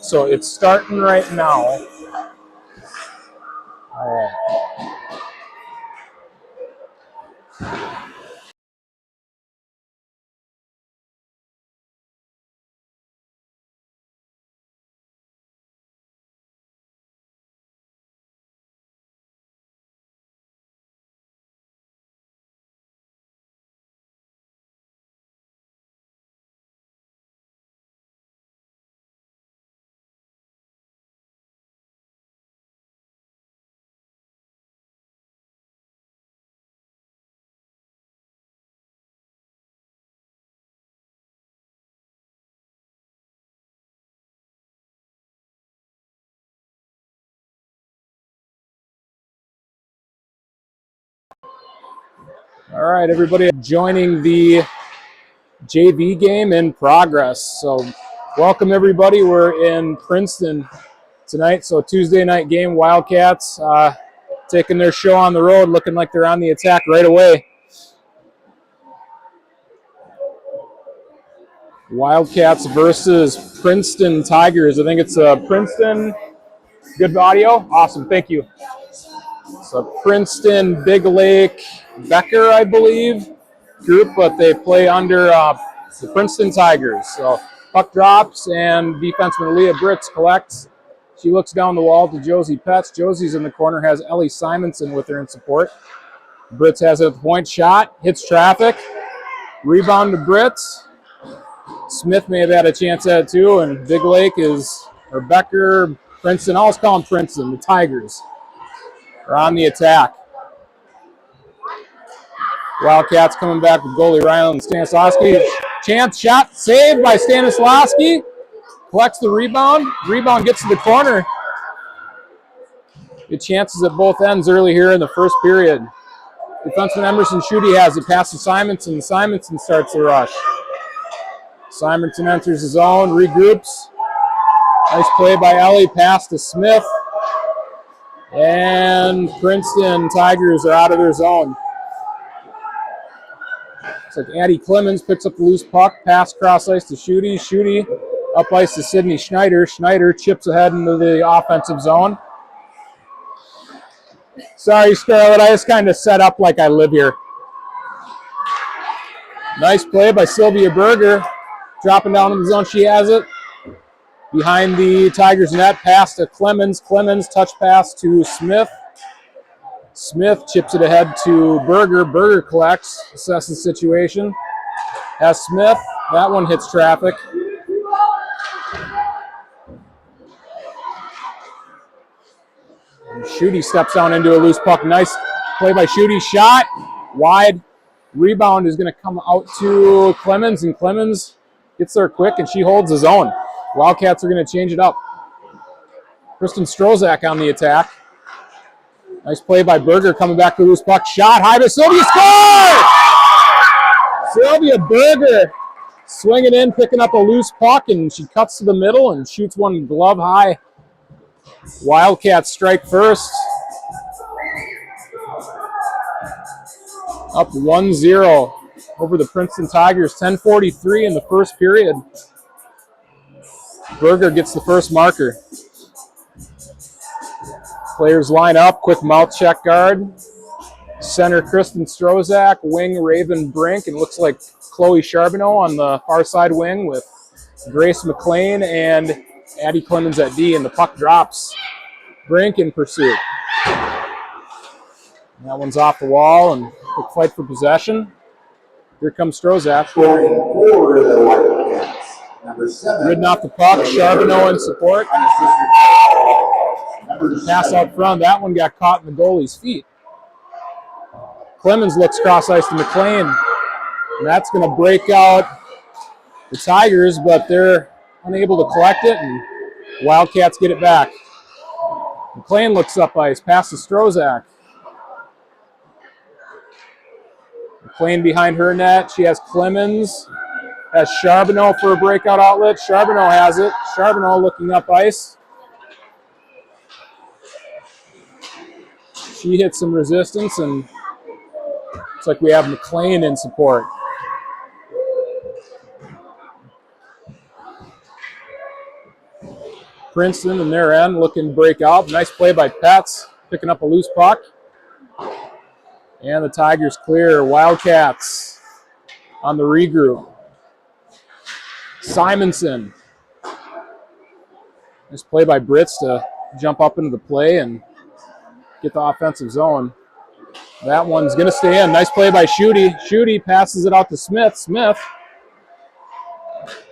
So it's starting right now. All right, everybody joining the JV game in progress. So welcome, everybody. We're in Princeton tonight. So Tuesday night game, Wildcats taking their show on the road, looking like they're on the attack right away. Wildcats versus Princeton Tigers. I think it's Princeton. Good audio? Awesome, thank you. So Princeton, Big Lake, Becker, I believe, group, but they play under the Princeton Tigers. So puck drops and defenseman Leah Britz collects. She looks down the wall to Josie Petz. Josie's in the corner, has Ellie Simonson with her in support. Britz has it at the point, shot, hits traffic. Rebound to Britz. Smith may have had a chance at it too, and Big Lake or Becker, Princeton, I always call them Princeton, the Tigers are on the attack. Wildcats coming back with goalie Ryland Stanislawski. Chance shot, saved by Stanislawski. Collects the rebound. Rebound gets to the corner. Good chances at both ends early here in the first period. Defenseman Emerson Schutte has it past to Simonson. Simonson starts the rush. Simonson enters his zone, regroups. Nice play by Ellie, pass to Smith. And Princeton Tigers are out of their zone. Looks like Addie Clemens picks up the loose puck, pass cross ice to Schutte. Schutte up ice to Sydney Schneider. Schneider chips ahead into the offensive zone. Sorry, Scarlett, I just kind of set up like I live here. Nice play by Sylvia Berger. Dropping down in the zone, she has it. Behind the Tigers net, pass to Clemens. Clemens, touch pass to Smith. Smith chips it ahead to Berger. Berger collects, assesses the situation. Has Smith. That one hits traffic. And Schutte steps down into a loose puck. Nice play by Schutte. Shot. Wide. Rebound is going to come out to Clemens, and Clemens gets there quick, and she holds his own. Wildcats are going to change it up. Kristen Strozak on the attack. Nice play by Berger coming back to the loose puck. Shot high to Sylvia. Score! Sylvia Berger swinging in, picking up a loose puck, and she cuts to the middle and shoots one glove high. Wildcats strike first. Up 1-0 over the Princeton Tigers. 10:43 in the first period. Berger gets the first marker. Players line up, quick mouth check guard. Center Kristen Strozak, wing Raven Brink, and looks like Chloe Charbonneau on the far side wing with Grace McLean and Addie Clemens at D, and the puck drops. Brink in pursuit. That one's off the wall, and quick fight for possession. Here comes Strozak. Ridden off the puck, Charbonneau in support. Pass out front, that one got caught in the goalie's feet. Clemens looks cross ice to McLean, and that's going to break out the Tigers, but they're unable to collect it, and Wildcats get it back. McLean looks up ice, pass to Strozak. McLean behind her net, she has Clemens. Has Charbonneau for a breakout outlet. Charbonneau has it. Charbonneau looking up ice. She hits some resistance, and looks like we have McLean in support. Princeton in their end looking to break out. Nice play by Pets, picking up a loose puck. And the Tigers clear. Wildcats on the regroup. Simonson. Nice play by Brits to jump up into the play and get the offensive zone. That one's going to stay in. Nice play by Schutte. Schutte passes it out to Smith. Smith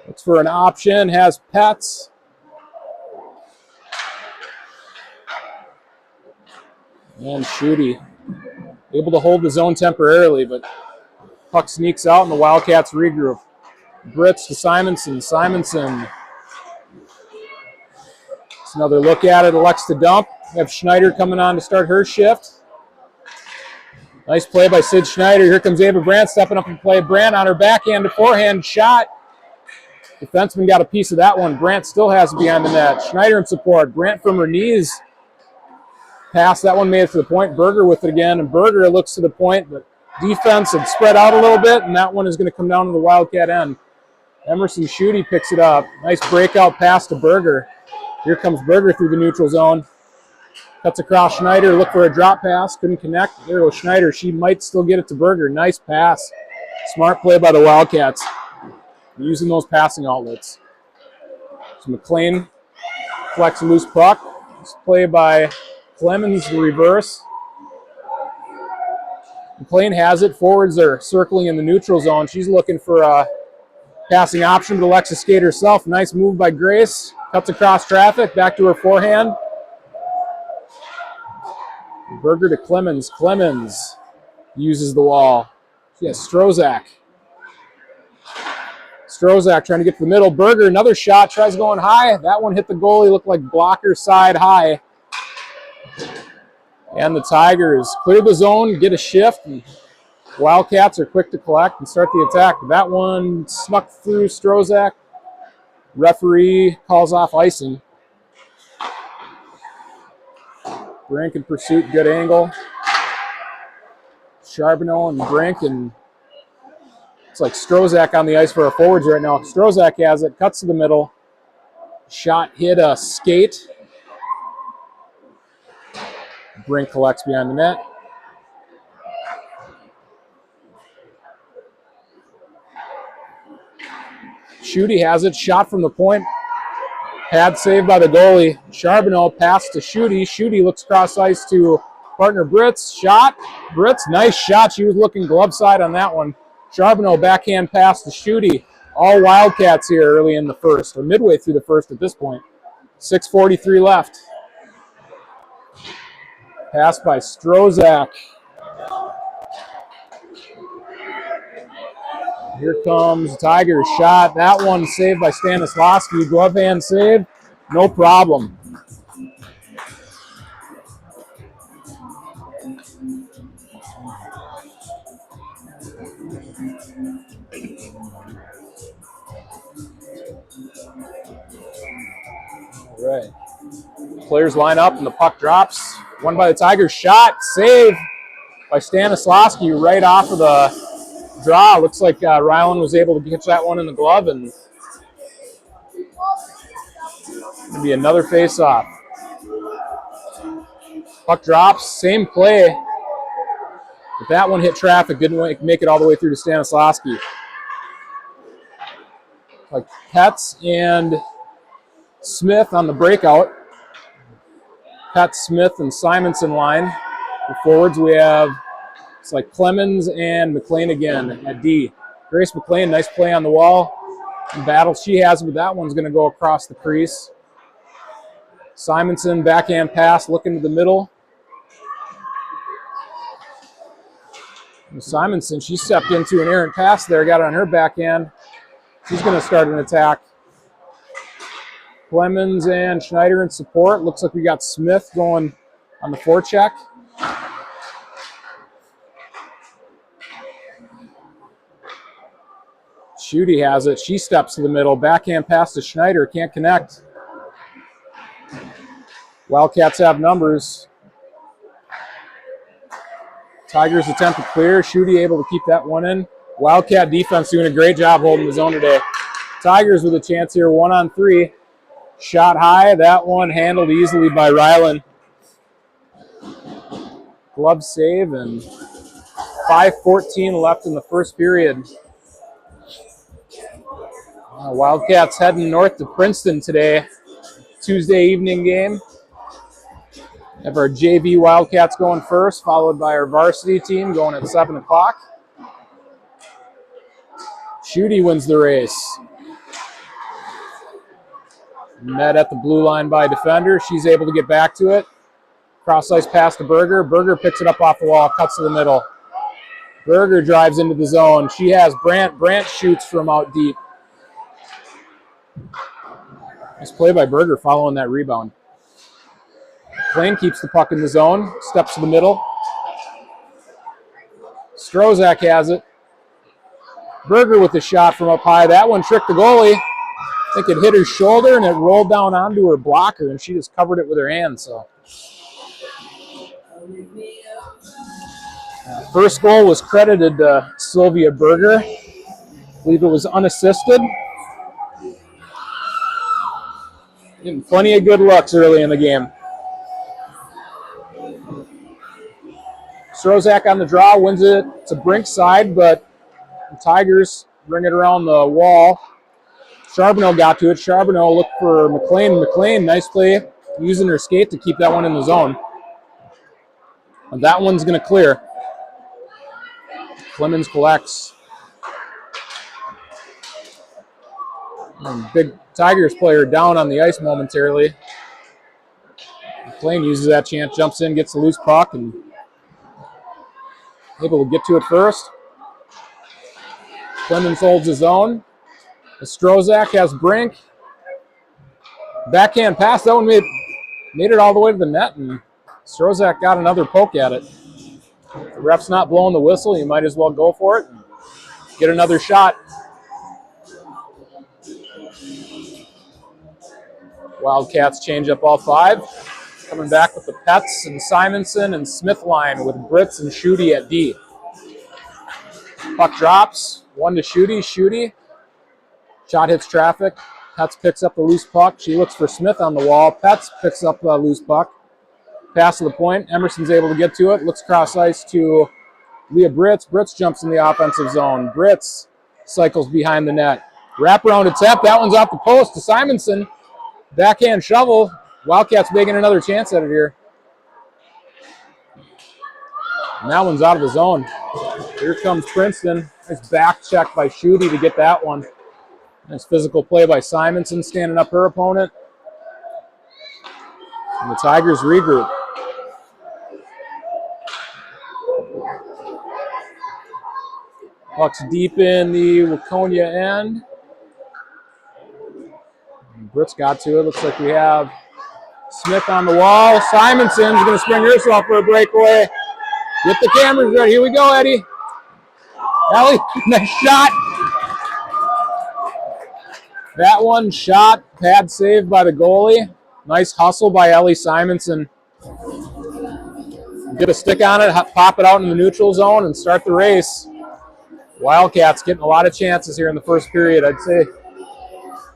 looks for an option, has Pets. And Schutte able to hold the zone temporarily, but puck sneaks out and the Wildcats regroup. Brits to Simonson. Simonson. It's another look at it. Elects to dump. We have Schneider coming on to start her shift. Nice play by Sid Schneider. Here comes Ava Brandt stepping up and play. Brandt on her backhand to forehand shot. Defenseman got a piece of that one. Brandt still has it behind the net. Schneider in support. Brandt from her knees. Pass. That one made it to the point. Berger with it again. And Berger looks to the point, but defense had spread out a little bit, and that one is going to come down to the Wildcat end. Emerson Schutte picks it up. Nice breakout pass to Berger. Here comes Berger through the neutral zone. Cuts across Schneider, look for a drop pass, couldn't connect. There goes Schneider, she might still get it to Berger. Nice pass. Smart play by the Wildcats, using those passing outlets. So McLean flex a loose puck. This play by Clemens, the reverse. McLean has it, forwards are circling in the neutral zone. She's looking for a passing option, but Alexis skate herself. Nice move by Grace, cuts across traffic, back to her forehand. Berger to Clemens. Clemens uses the wall. She has Strozak. Strozak trying to get to the middle. Berger, another shot, tries going high. That one hit the goalie, looked like blocker side high. And the Tigers clear the zone, get a shift. And Wildcats are quick to collect and start the attack. That one snuck through Strozak. Referee calls off icing. Brink in pursuit, good angle. Charbonneau and Brink, and it's like Strozak on the ice for our forwards right now. Strozak has it, cuts to the middle. Shot hit a skate. Brink collects behind the net. Schutte has it, shot from the point. Pad saved by the goalie. Charbonneau pass to Schutte. Schutte looks cross ice to partner Brits. Shot. Brits, nice shot. She was looking glove side on that one. Charbonneau backhand pass to Schutte. All Wildcats here early in the first, or midway through the first at this point. 6:43 left. Pass by Strozak. Here comes Tigers shot. That one saved by Stanislawski. Glove hand save. No problem. All right. Players line up and the puck drops. Won by the Tigers. Shot. Save by Stanislawski right off of the draw. Looks like Ryland was able to catch that one in the glove, and going to be another face-off. Puck drops, same play, but that one hit traffic, didn't make it all the way through to Stanislawski. Like Pets and Smith on the breakout. Pets, Smith, and Simonson line. The forwards we have. It's like Clemens and McLean again at D. Grace McLean, nice play on the wall. In battle she has, but that one's going to go across the crease. Simonson, backhand pass, looking to the middle. And Simonson, she stepped into an errant pass there, got it on her backhand. She's going to start an attack. Clemens and Schneider in support. Looks like we got Smith going on the forecheck. Schutte has it. She steps to the middle. Backhand pass to Schneider. Can't connect. Wildcats have numbers. Tigers attempt to clear. Schutte able to keep that one in. Wildcat defense doing a great job holding the zone today. Tigers with a chance here, 1-on-3. Shot high. That one handled easily by Rylan. Glove save, and 5:14 left in the first period. Wildcats heading north to Princeton today. Tuesday evening game. Have our JV Wildcats going first, followed by our varsity team going at 7 o'clock. Schutte wins the race. Met at the blue line by a defender. She's able to get back to it. Cross ice pass to Berger. Berger picks it up off the wall, cuts to the middle. Berger drives into the zone. She has Brandt. Brandt shoots from out deep. Nice play by Berger following that rebound. McLean keeps the puck in the zone, steps to the middle. Strozak has it. Berger with the shot from up high. That one tricked the goalie. I think it hit her shoulder and it rolled down onto her blocker, and she just covered it with her hand. So, first goal was credited to Sylvia Berger. I believe it was unassisted. Getting plenty of good looks early in the game. Strozak on the draw, wins it to Brink's side, but the Tigers bring it around the wall. Charbonneau got to it. Charbonneau looked for McLean. McLean, nice play, using her skate to keep that one in the zone. And that one's going to clear. Clemens collects. And big Tigers player down on the ice momentarily. McLean uses that chance, jumps in, gets the loose puck, and able to get to it first. Clemens holds his own. Strozak has Brink. Backhand pass. That one made it all the way to the net, and Strozak got another poke at it. The ref's not blowing the whistle. You might as well go for it and get another shot. Wildcats change up all five. Coming back with the Pets and Simonson and Smith line with Britz and Schutte at D. Puck drops. One to Schutte. Schutte. Shot hits traffic. Pets picks up the loose puck. She looks for Smith on the wall. Pets picks up the loose puck. Pass to the point. Emerson's able to get to it. Looks cross ice to Leah Britz. Britz jumps in the offensive zone. Britz cycles behind the net. Wraparound attempt. That one's off the post to Simonson. Backhand shovel. Wildcats making another chance at it here. And that one's out of the zone. Here comes Princeton. Nice back check by Schutte to get that one. Nice physical play by Simonson, standing up her opponent. And the Tigers regroup. Puck's deep in the Waconia end. Britz got to it. Looks like we have Smith on the wall. Simonson's going to spring herself for a breakaway. Get the cameras ready. Here we go, Eddie. Ellie, nice shot. That one shot, pad saved by the goalie. Nice hustle by Ellie Simonson. Get a stick on it, pop it out in the neutral zone, and start the race. Wildcats getting a lot of chances here in the first period. I'd say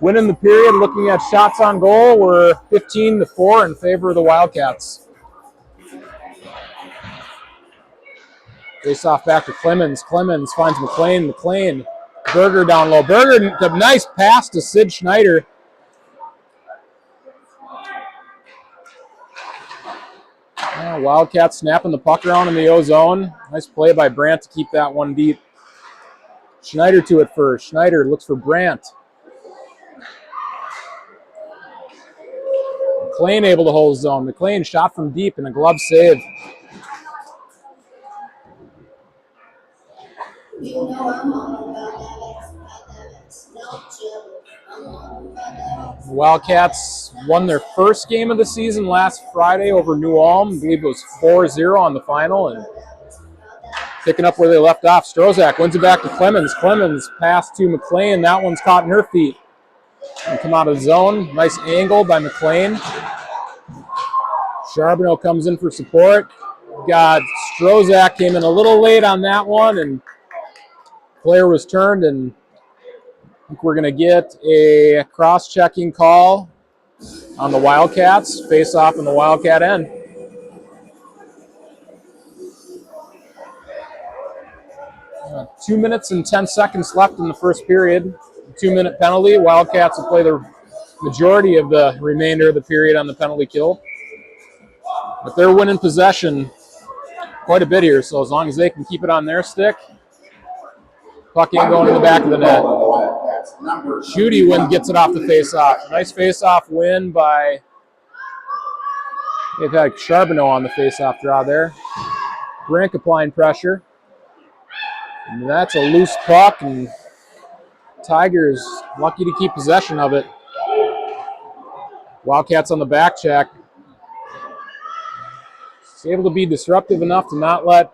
winning the period, looking at shots on goal, we're 15-4 in favor of the Wildcats. Face off back to Clemens. Clemens finds McLean. McLean. Berger down low. Berger, a nice pass to Sid Schneider. Wildcats snapping the puck around in the O zone. Nice play by Brandt to keep that one deep. Schneider to it first. Schneider looks for Brandt. McLean able to hold his own. McLean shot from deep and a glove save. The Wildcats won their first game of the season last Friday over New Ulm. I believe it was 4-0 on the final, and picking up where they left off. Strozak wins it back to Clemens. Clemens pass to McLean. That one's caught in her feet. And come out of the zone. Nice angle by McLean. Charbonneau comes in for support. God, Strozak came in a little late on that one, and player was turned, and I think we're going to get a cross-checking call on the Wildcats. Face off in the Wildcat end. Uh, 2 minutes and 10 seconds left in the first period. 2-minute penalty. Wildcats will play the majority of the remainder of the period on the penalty kill. But they're winning possession quite a bit here, so as long as they can keep it on their stick, puck ain't going to the back of the net. Schutte gets it off the face-off. Nice face-off win by, they've had Charbonneau on the face-off draw there. Brink applying pressure. And that's a loose puck, and Tigers lucky to keep possession of it. Wildcats on the back check. He's able to be disruptive enough to not let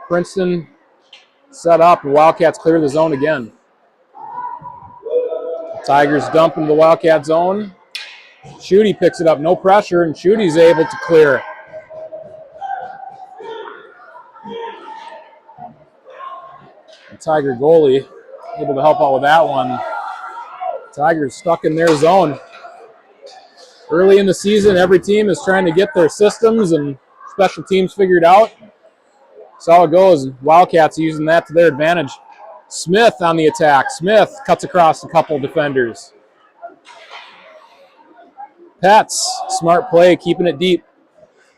Princeton set up, and Wildcats clear the zone again. Tigers dump into the Wildcat zone. Schutte picks it up, no pressure, and Schutte's able to clear. The Tiger goalie able to help out with that one. Tigers stuck in their zone. Early in the season, every team is trying to get their systems and special teams figured out. That's how it goes. Wildcats are using that to their advantage. Smith on the attack. Smith cuts across a couple defenders. Pets, smart play, keeping it deep.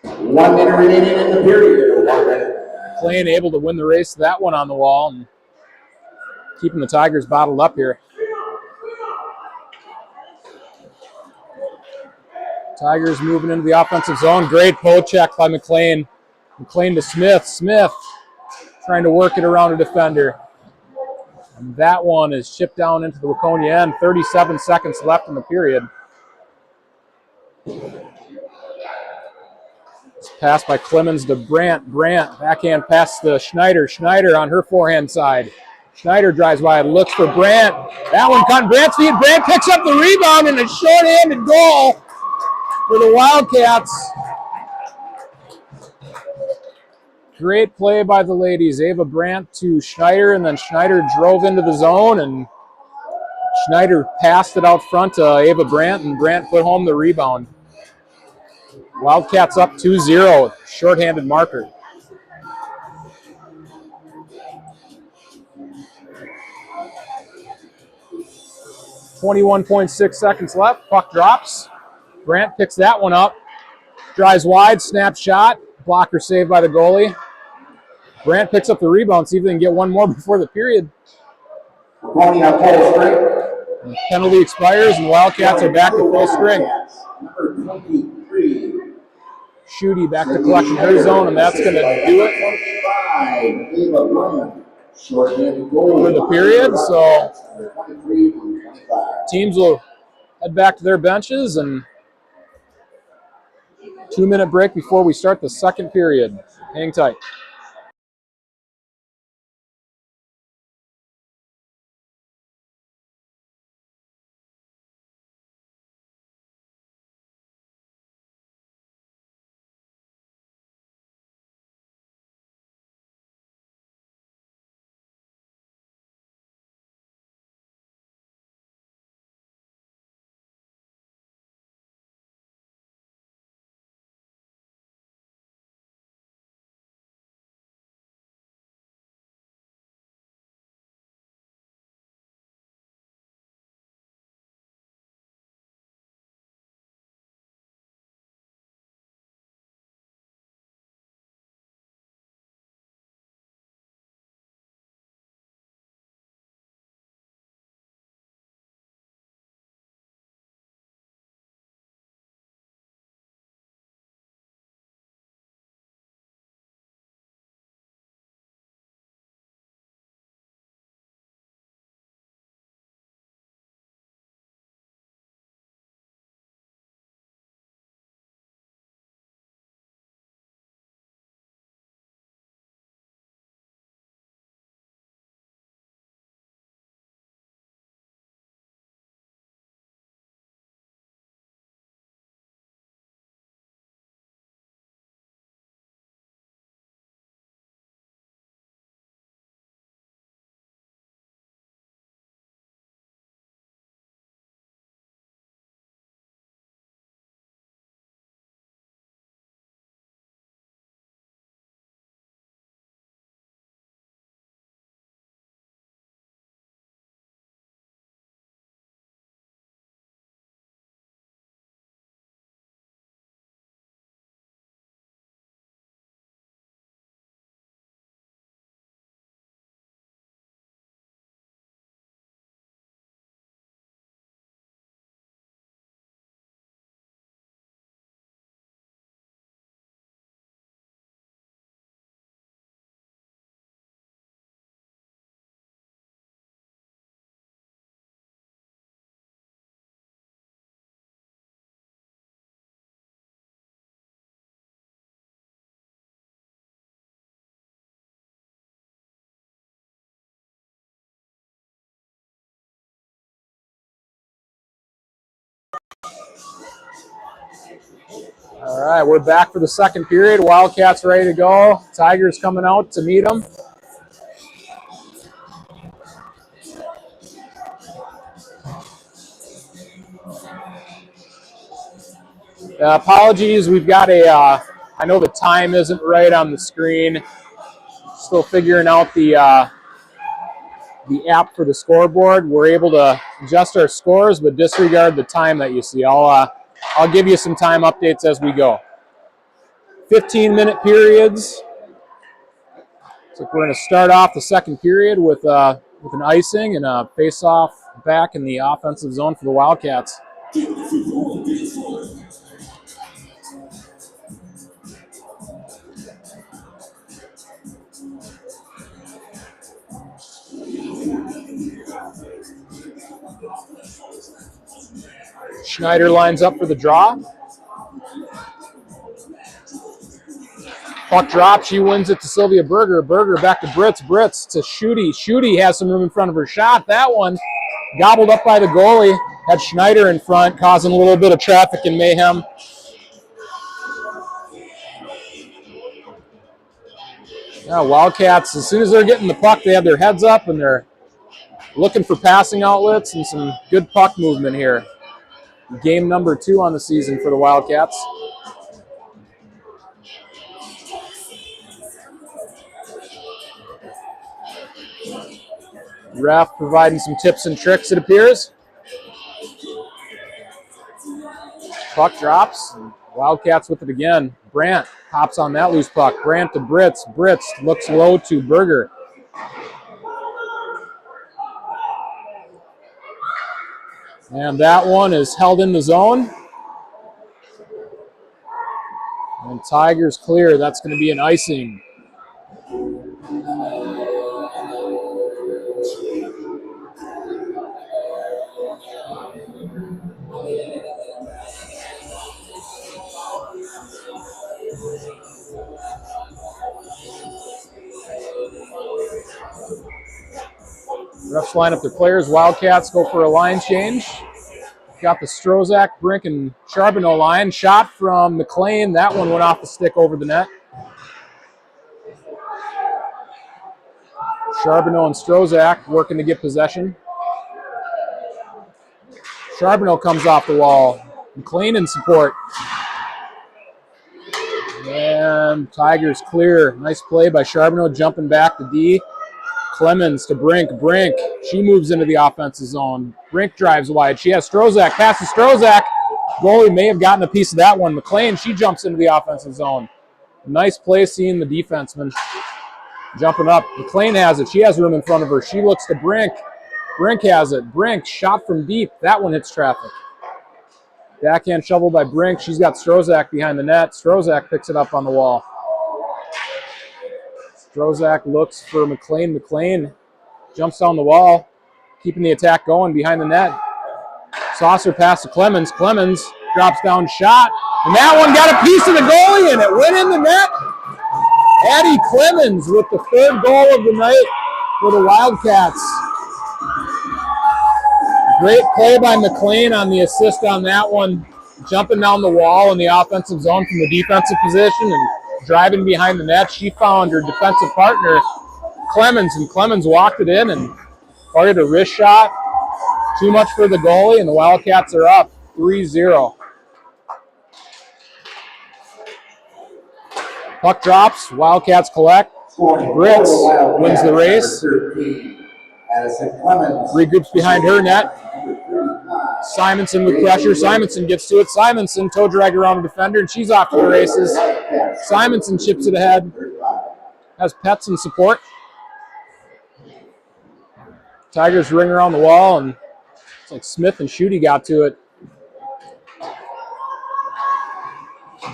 1 minute remaining in the period. 1 minute. McLean able to win the race to that one on the wall and keeping the Tigers bottled up here. Tigers moving into the offensive zone. Great poke check by McLean. McLean to Smith. Smith trying to work it around a defender. And that one is shipped down into the Waconia end. 37 seconds left in the period. It's passed by Clemens to Brandt. Brandt, backhand pass to Schneider. Schneider on her forehand side. Schneider drives wide, looks for Brandt. That one caught Brandt's feet. Brandt picks up the rebound and a short-handed goal for the Wildcats. Great play by the ladies. Ava Brandt to Schneider, and then Schneider drove into the zone, and Schneider passed it out front to Ava Brandt, and Brandt put home the rebound. Wildcats up 2-0, shorthanded marker. .6 seconds left. Puck drops. Brandt picks that one up. Drives wide, snap shot. Blocker saved by the goalie. Brandt picks up the rebound, see if they can get one more before the period. Waconia full strength. The penalty expires, and Wildcats are back to full strength. Number 23. Schutte back to collection her zone, and that's going to do it for the period. So teams will head back to their benches, and 2-minute break before we start the second period. Hang tight. All right, we're back for the second period. Wildcats ready to go. Tigers coming out to meet them. Apologies, we've got I know the time isn't right on the screen. Still figuring out the app for the scoreboard. We're able to adjust our scores, but disregard the time that you see. I'll give you some time updates as we go. 15-minute periods. So we're going to start off the second period with an icing and a face-off back in the offensive zone for the Wildcats. Schneider lines up for the draw. Puck drop. She wins it to Sylvia Berger. Berger back to Britz. Britz to Schutte. Schutte has some room in front of her shot. That one gobbled up by the goalie. Had Schneider in front, causing a little bit of traffic and mayhem. Yeah, Wildcats, as soon as they're getting the puck, they have their heads up and they're looking for passing outlets and some good puck movement here. Game number 2 on the season for the Wildcats. Ref providing some tips and tricks, it appears. Puck drops. Wildcats with it again. Brandt hops on that loose puck. Brandt to Britz. Britz looks low to Berger. And that one is held in the zone. And Tigers clear. That's going to be an icing. Refs line up their players. Wildcats go for a line change. Got the Strozak, Brink, and Charbonneau line. Shot from McLean. That one went off the stick over the net. Charbonneau and Strozak working to get possession. Charbonneau comes off the wall. McLean in support. And Tigers clear. Nice play by Charbonneau, jumping back to D. Clemens to Brink. Brink, she moves into the offensive zone. Brink drives wide. She has Strozak. Passes Strozak. Goalie may have gotten a piece of that one. McLean, she jumps into the offensive zone. Nice play seeing the defenseman jumping up. McLean has it. She has room in front of her. She looks to Brink. Brink has it. Brink, shot from deep. That one hits traffic. Backhand shovel by Brink. She's got Strozak behind the net. Strozak picks it up on the wall. Strozak looks for McLean. McLean jumps down the wall, keeping the attack going behind the net. Saucer pass to Clemens. Clemens drops down shot, and that one got a piece of the goalie, and it went in the net. Addie Clemens with the 3rd goal of the night for the Wildcats. Great play by McLean on the assist on that one, jumping down the wall in the offensive zone from the defensive position and driving behind the net. She found her defensive partner, Clemens, and Clemens walked it in and fired a wrist shot. Too much for the goalie, and the Wildcats are up 3-0. Puck drops. Wildcats collect. Britz wins the race. Regroups behind her net. Simonson with pressure. Simonson gets to it. Simonson toe drag around a defender, and she's off to the races. Simonson chips it ahead. Has Pets in support. Tigers ring around the wall, and it's like Smith and Schutte got to it.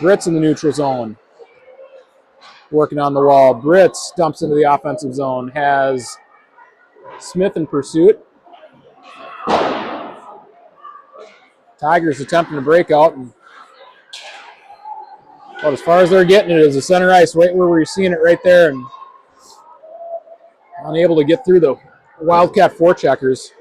Britz in the neutral zone. Working on the wall. Britz dumps into the offensive zone. Has Smith in pursuit. Tigers attempting to break out. But as far as they're getting it is the center ice, right where we're seeing it right there, and unable to get through the Wildcat forecheckers.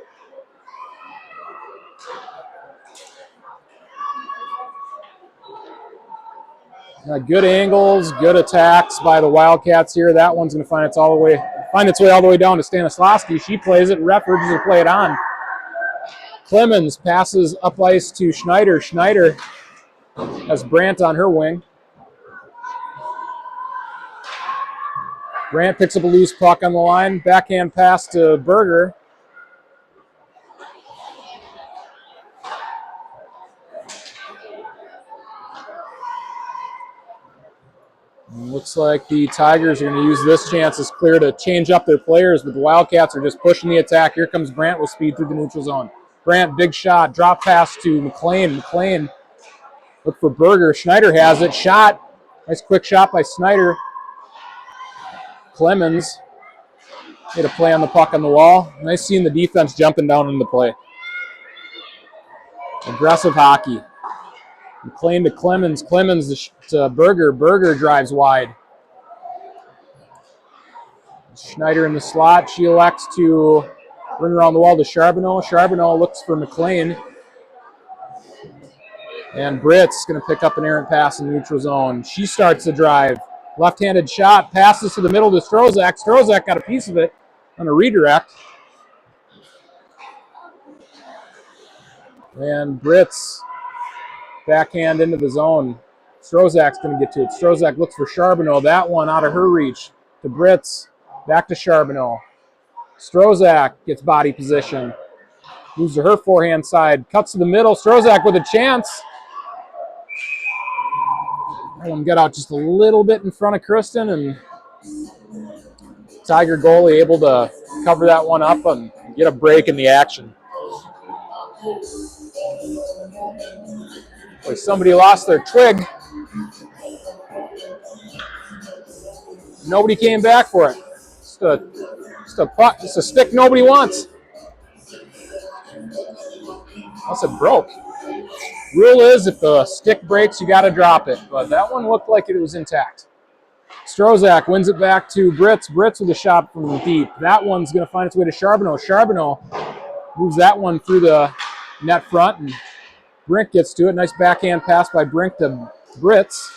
Good angles, good attacks by the Wildcats here. That one's going to find its way all the way down to Stanislawski. She plays it. Ref urges her to play it on. Clemens passes up ice to Schneider. Schneider has Brandt on her wing. Brandt picks up a loose puck on the line. Backhand pass to Berger. Looks like the Tigers are going to use this chance as clear to change up their players, but the Wildcats are just pushing the attack. Here comes Brandt with speed through the neutral zone. Brandt, big shot, drop pass to McLean. McLean, look for Berger. Schneider has it. Shot. Nice quick shot by Schneider. Clemens made a play on the puck on the wall. Nice seeing the defense jumping down into play. Aggressive hockey. McLean to Clemens. Clemens to Berger. Berger drives wide. Schneider in the slot. She elects to bring around the wall to Charbonneau. Charbonneau looks for McLean. And Britt's going to pick up an errant pass in the neutral zone. She starts the drive. Left-handed shot. Passes to the middle to Strozak. Strozak got a piece of it on a redirect. And Britt's backhand into the zone. Strozak's going to get to it. Strozak looks for Charbonneau. That one out of her reach to Britt's. Back to Charbonneau. Strozak gets body position. Moves to her forehand side. Cuts to the middle. Strozak with a chance. That one got out just a little bit in front of Kristen, and Tiger goalie able to cover that one up and get a break in the action. Boy, somebody lost their twig. Nobody came back for it. Just a stick nobody wants. Unless it broke. Rule is if the stick breaks, you got to drop it. But that one looked like it was intact. Strozak wins it back to Britz. Britz with a shot from deep. That one's going to find its way to Charbonneau. Charbonneau moves that one through the net front, and Brink gets to it. Nice backhand pass by Brink to Britz.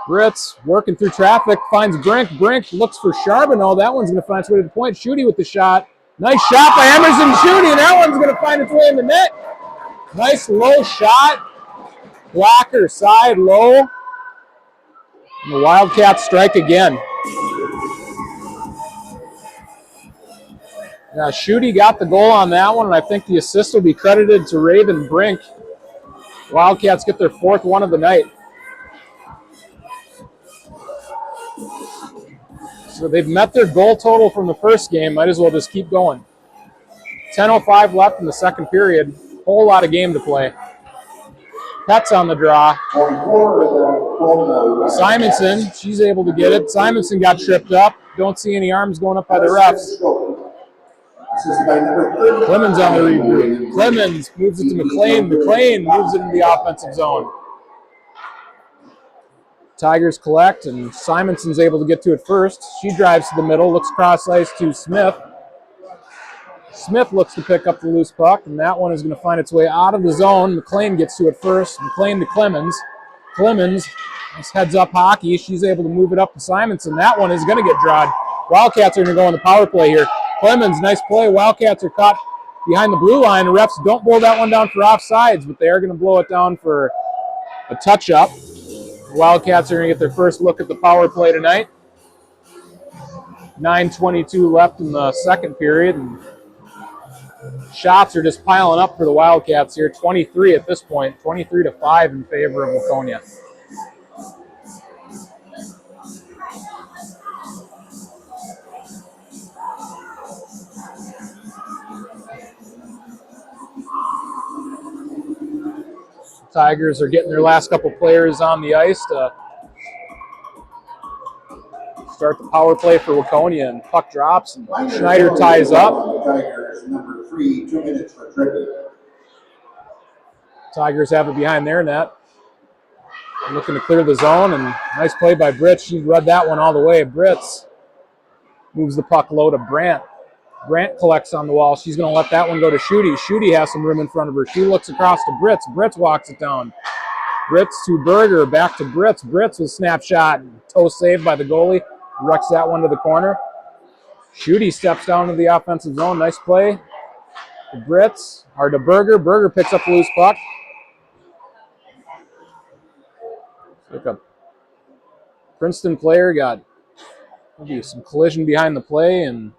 Britz working through traffic, finds Brink. Brink looks for Charbonneau. That one's going to find its way to the point. Schutte with the shot. Nice shot by Emerson Schutte, and that one's going to find its way in the net. Nice low shot. Blocker side low. And the Wildcats strike again. Now, Schutte got the goal on that one, and I think the assist will be credited to Raven Brink. Wildcats get their fourth one of the night. So they've met their goal total from the first game. Might as well just keep going. 10:05 left in the second period. Whole lot of game to play. Pet's on the draw. Simonson, she's able to get it. Simonson got tripped up. Don't see any arms going up by the refs. Clemens on the regroup. Clemens moves it to McLean. McLean moves it into the offensive zone. Tigers collect, and Simonson's able to get to it first. She drives to the middle, looks cross ice to Smith. Smith looks to pick up the loose puck, and that one is going to find its way out of the zone. McLean gets to it first. McLean to Clemens. Clemens, nice heads-up hockey. She's able to move it up to Simonson. That one is going to get drawed. Wildcats are going to go on the power play here. Clemens, nice play. Wildcats are caught behind the blue line. The refs don't blow that one down for offsides, but they are going to blow it down for a touch-up. The Wildcats are going to get their first look at the power play tonight. 9:22 left in the second period. And shots are just piling up for the Wildcats here. 23 at this point, 23-5 in favor of Waconia. Tigers are getting their last couple players on the ice to start the power play for Waconia, and puck drops, and Schneider ties up. Number 3, 2 minutes for tripping. Tigers have it behind their net. Looking to clear the zone, and nice play by Britz. She read that one all the way. Britz moves the puck low to Brandt. Brandt collects on the wall. She's going to let that one go to Schutte. Schutte has some room in front of her. She looks across to Britz. Britz walks it down. Britz to Berger, back to Britz. Britz with snapshot, toe saved by the goalie. Wrecks that one to the corner. Schutte steps down to the offensive zone. Nice play. To Britz, or to Berger. Berger picks up the loose puck. Like a Princeton player got maybe some collision behind the play, and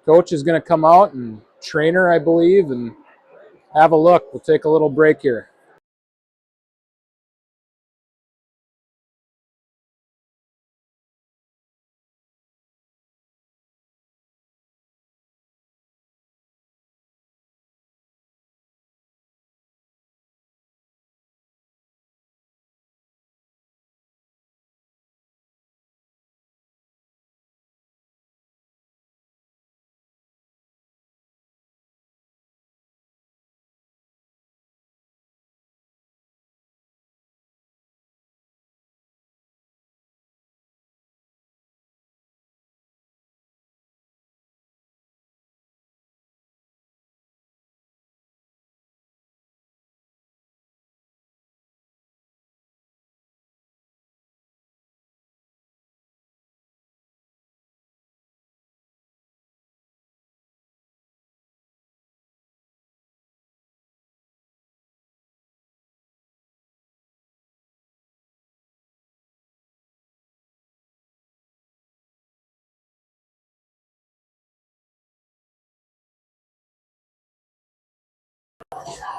coach is going to come out and trainer, I believe, and have a look. We'll take a little break here.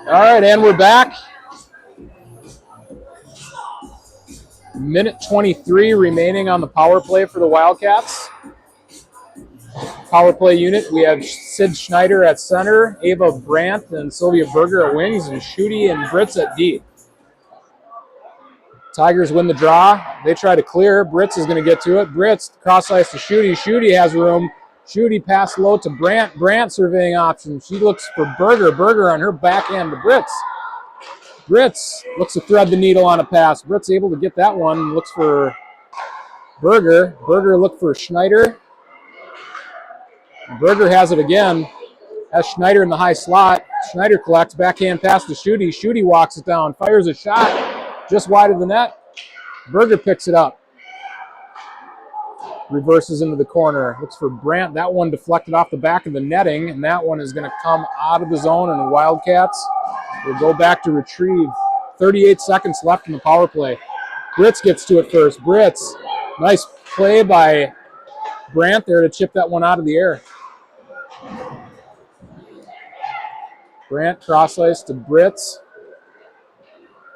All right, and we're back. Minute 23 remaining on the power play for the Wildcats. Power play unit, we have Sid Schneider at center, Ava Brandt and Sylvia Berger at wings, and Schutte and Britz at D. Tigers win the draw. They try to clear. Britz is going to get to it. Britz, cross ice to Schutte. Schutte has room. Schutte pass low to Brandt. Brandt surveying option. She looks for Berger. Berger on her backhand to Britz. Britz looks to thread the needle on a pass. Britz able to get that one. Looks for Berger. Berger looked for Schneider. Berger has it again. Has Schneider in the high slot. Schneider collects. Backhand pass to Schutte. Schutte walks it down. Fires a shot just wide of the net. Berger picks it up. Reverses into the corner. Looks for Brandt. That one deflected off the back of the netting, and that one is going to come out of the zone, and the Wildcats will go back to retrieve. 38 seconds left in the power play. Britz gets to it first. Britz, nice play by Brandt there to chip that one out of the air. Brandt cross ice to Britz.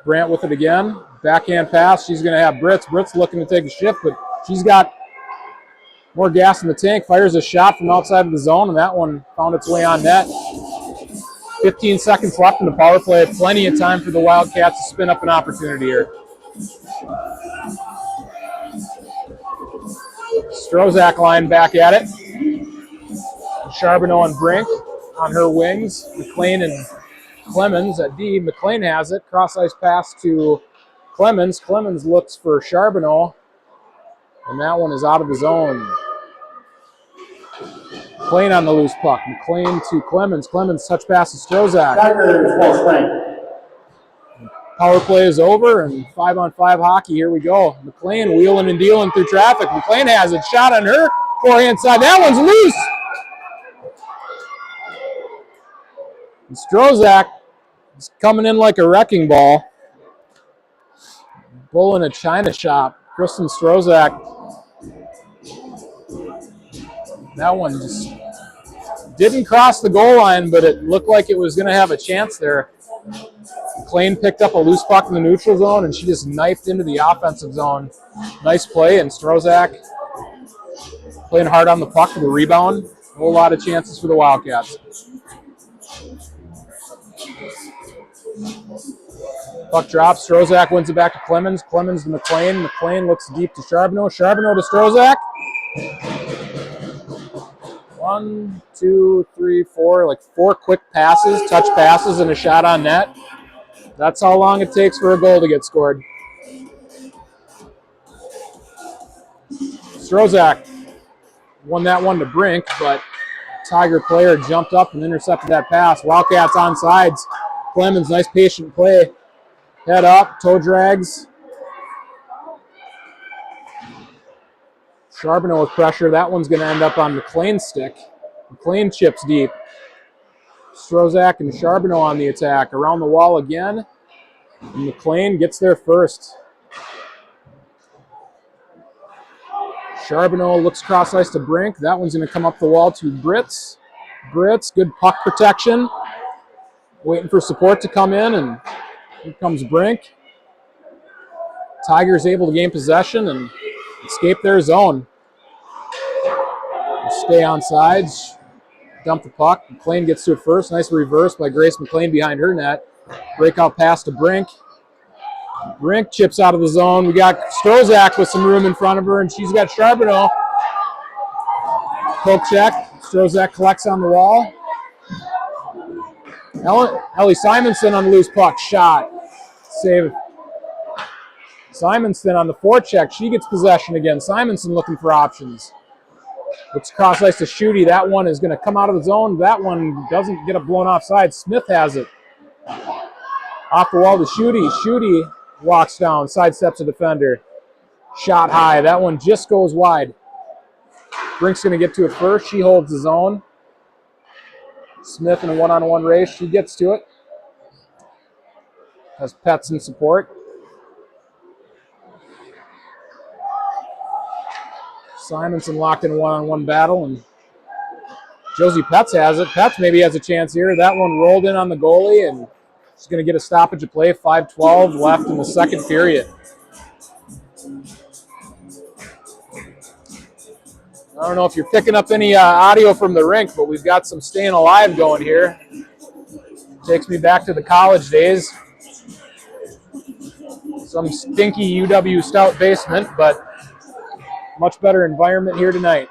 Brandt with it again. Backhand pass. She's going to have Britz. Britz looking to take a shift, but she's got more gas in the tank. Fires a shot from outside of the zone, and that one found its way on net. 15 seconds left in the power play. Plenty of time for the Wildcats to spin up an opportunity here. Strozak line back at it. Charbonneau and Brink on her wings. McLean and Clemens at D. McLean has it. Cross ice pass to Clemens. Clemens looks for Charbonneau, and that one is out of the zone. McLean on the loose puck. McLean to Clemens. Clemens touch pass to Strozak. Power play is over, and 5-on-5 hockey. Here we go. McLean wheeling and dealing through traffic. McLean has it. Shot on her forehand side. That one's loose. And Strozak is coming in like a wrecking ball. Bull in a china shop. Kristen Strozak. That one just didn't cross the goal line, but it looked like it was going to have a chance there. McLean picked up a loose puck in the neutral zone, and she just knifed into the offensive zone. Nice play, and Strozak playing hard on the puck for the rebound. A whole lot of chances for the Wildcats. Puck drops. Strozak wins it back to Clemens. Clemens to McLean. McLean looks deep to Charbonneau. Charbonneau to Strozak. 1, 2, 3, 4, like 4 quick passes, touch passes, and a shot on net. That's how long it takes for a goal to get scored. Strozak won that one to Brink, but Tiger player jumped up and intercepted that pass. Wildcats on sides. Clemens, nice patient play. Head up, toe drags. Charbonneau with pressure. That one's going to end up on McLean's stick. McLean chips deep. Strozak and Charbonneau on the attack. Around the wall again. And McLean gets there first. Charbonneau looks cross ice to Brink. That one's going to come up the wall to Britz. Britz, good puck protection. Waiting for support to come in, and here comes Brink. Tigers able to gain possession and escape their zone. Stay on sides. Dump the puck. McLean gets to it first. Nice reverse by Grace McLean behind her net. Breakout pass to Brink. Brink chips out of the zone. We got Strozak with some room in front of her, and she's got Charbonneau. Poke check. Strozak collects on the wall. Ellie Simonson on the loose puck. Shot. Save. Simonson on the forecheck. She gets possession again. Simonson looking for options. Looks cross ice to Schutte. That one is going to come out of the zone. That one doesn't get a blown offside. Smith has it. Off the wall to Schutte. Schutte walks down, sidesteps a defender. Shot high. That one just goes wide. Brink's going to get to it first. She holds the zone. Smith in a one-on-one race. She gets to it. Has Pets in support. Simonson locked in a one-on-one battle, and Josie Pets has it. Pets maybe has a chance here. That one rolled in on the goalie, and she's going to get a stoppage of play. 5:12 left in the second period. I don't know if you're picking up any audio from the rink, but we've got some staying alive going here. Takes me back to the college days. Some stinky UW Stout basement, but much better environment here tonight.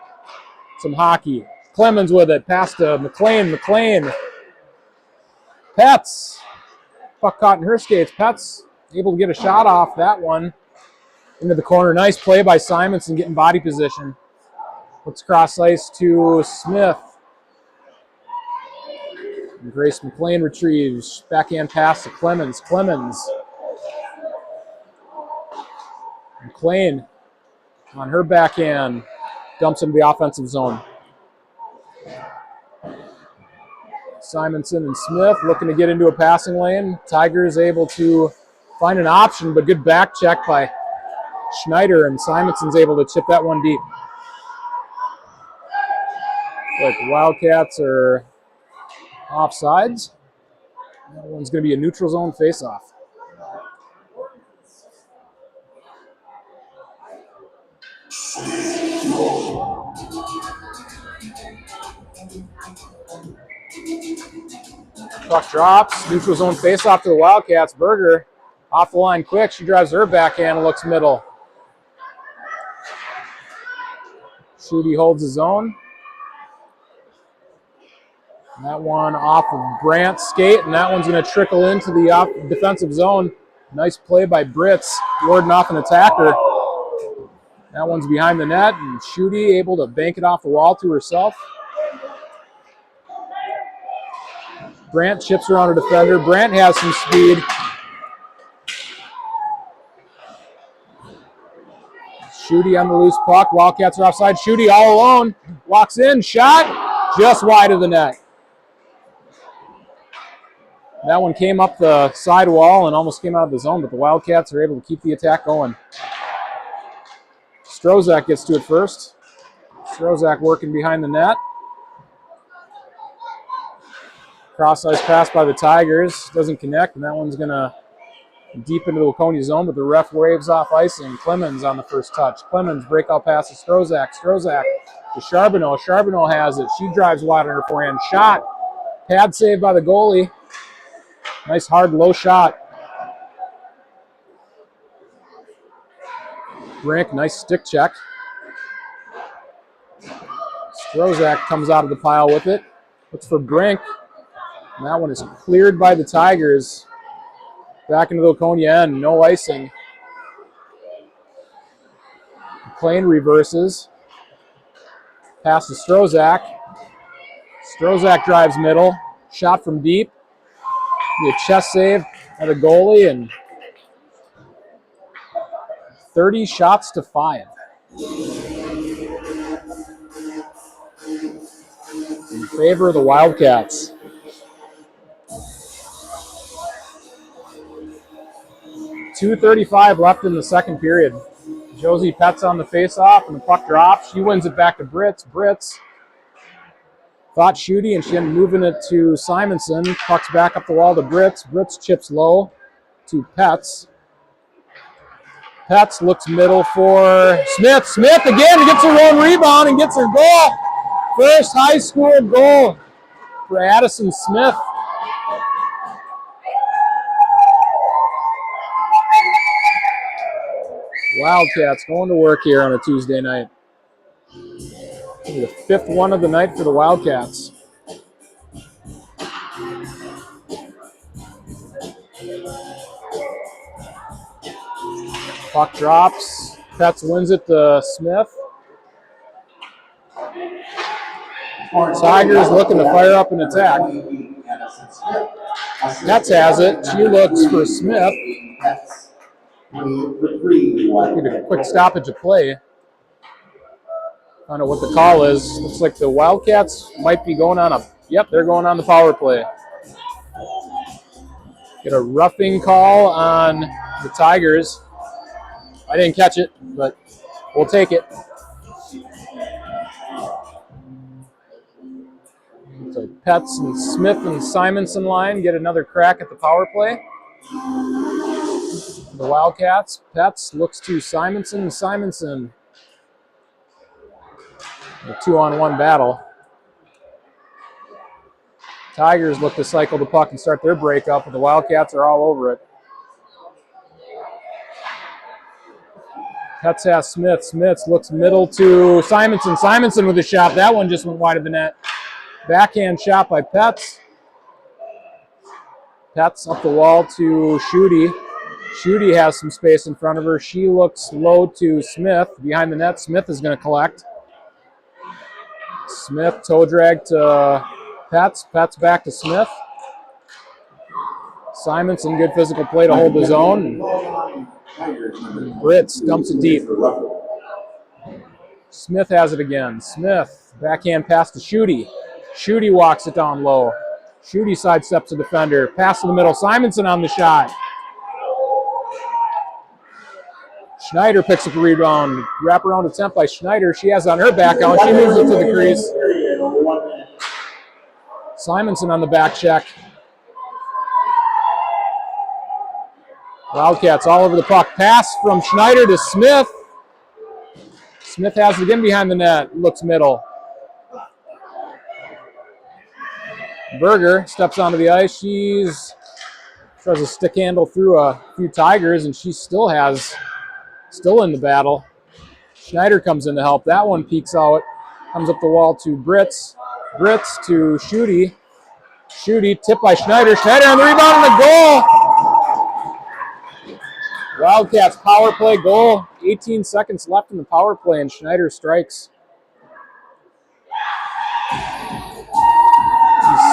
Some hockey. Clemens with it. Pass to McLean. McLean. Pets. Puck caught in her skates. Pets able to get a shot off that one. Into the corner. Nice play by Simonson getting body position. Looks cross ice to Smith. And Grace McLean retrieves. Backhand pass to Clemens. Clemens. McLean on her backhand. Dumps into the offensive zone. Simonson and Smith looking to get into a passing lane. Tigers able to find an option, but good back check by Schneider, and Simonson's able to chip that one deep. Like Wildcats are offsides. That one's going to be a neutral zone faceoff. Puck drops. Neutral zone faceoff to the Wildcats. Berger off the line quick. She drives her backhand and looks middle. Schutte holds his own. And that one off of Brandt's skate, and that one's going to trickle into the defensive zone. Nice play by Britz, warding off an attacker. That one's behind the net, and Schutte able to bank it off the wall to herself. Brandt chips around a defender. Brandt has some speed. Schutte on the loose puck. Wildcats are offside. Schutte all alone. Walks in. Shot. Just wide of the net. That one came up the side wall and almost came out of the zone, but the Wildcats are able to keep the attack going. Strozak gets to it first. Strozak working behind the net. Cross ice pass by the Tigers. Doesn't connect, and that one's going to deep into the Waconia zone, but the ref waves off icing. Clemens on the first touch. Clemens breakout pass to Strozak. Strozak to Charbonneau. Charbonneau has it. She drives wide on her forehand. Shot. Pad saved by the goalie. Nice hard low shot. Brink, nice stick check. Strozak comes out of the pile with it. Looks for Brink. And that one is cleared by the Tigers. Back into the Waconia end, no icing. McLean reverses. Pass to Strozak. Strozak drives middle. Shot from deep. Be a chest save by the goalie, and 30 shots to 5. In favor of the Wildcats. .235 left in the second period. Josie Petz on the face-off, and the puck drops. She wins it back to Britz. Britz thought shooty, and she ended up moving it to Simonson. Puck's back up the wall to Britz. Britz chips low to Petz. Petz looks middle for Smith. Smith again gets her one rebound and gets her goal. First high school goal for Addison Smith. Wildcats going to work here on a Tuesday night. The 5th one of the night for the Wildcats. Puck drops. Petz wins it to Smith. Tigers looking to fire up an attack. Petz has it. She looks for Smith. Get a quick stoppage of play. I don't know what the call is. Looks like the Wildcats might be going on a... Yep, they're going on the power play. Get a roughing call on the Tigers. I didn't catch it, but we'll take it. So Petz and Smith and Simonson line get another crack at the power play. The Wildcats. Petz looks to Simonson and Simonson. A 2-on-1 battle. Tigers look to cycle the puck and start their breakup, but the Wildcats are all over it. Petz has Smith. Smith looks middle to Simonson. Simonson with a shot. That one just went wide of the net. Backhand shot by Petz. Petz up the wall to Schutte. Schutte has some space in front of her. She looks low to Smith. Behind the net, Smith is going to collect. Smith toe drag to Petz. Petz back to Smith. Simonson, good physical play to hold the zone. Britz dumps it deep. Smith has it again. Smith, backhand pass to Schutte. Schutte walks it down low. Schutte sidesteps the defender. Pass to the middle. Simonson on the shot. Schneider picks up a rebound. Wraparound attempt by Schneider. She has it on her back out. She moves it to the crease. Simonson on the back check. Wildcats all over the puck. Pass from Schneider to Smith. Smith has it again behind the net. Looks middle. Berger steps onto the ice. She's tries to stick handle through a few Tigers, and she still in the battle. Schneider comes in to help. That one peeks out. Comes up the wall to Britz. Britz to Schutte. Schutte tipped by Schneider. Schneider on the rebound and the goal. Wildcats power play goal. 18 seconds left in the power play, and Schneider strikes.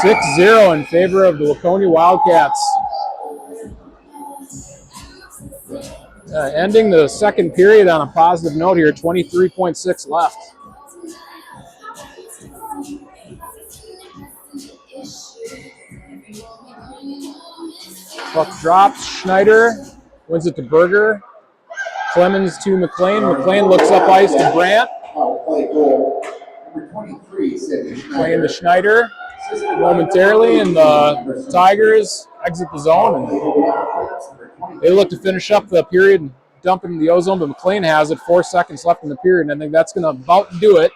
6-0 in favor of the Waconia Wildcats. Ending the second period on a positive note here, 23.6 left. Puck drops, Schneider wins it to Berger. Clemens to McLean. McLean looks up ice to Brandt. McLean to Schneider momentarily, and the Tigers exit the zone. And they look to finish up the period, dumping the ozone, but McLean has it. 4 seconds left in the period, and I think that's going to about do it.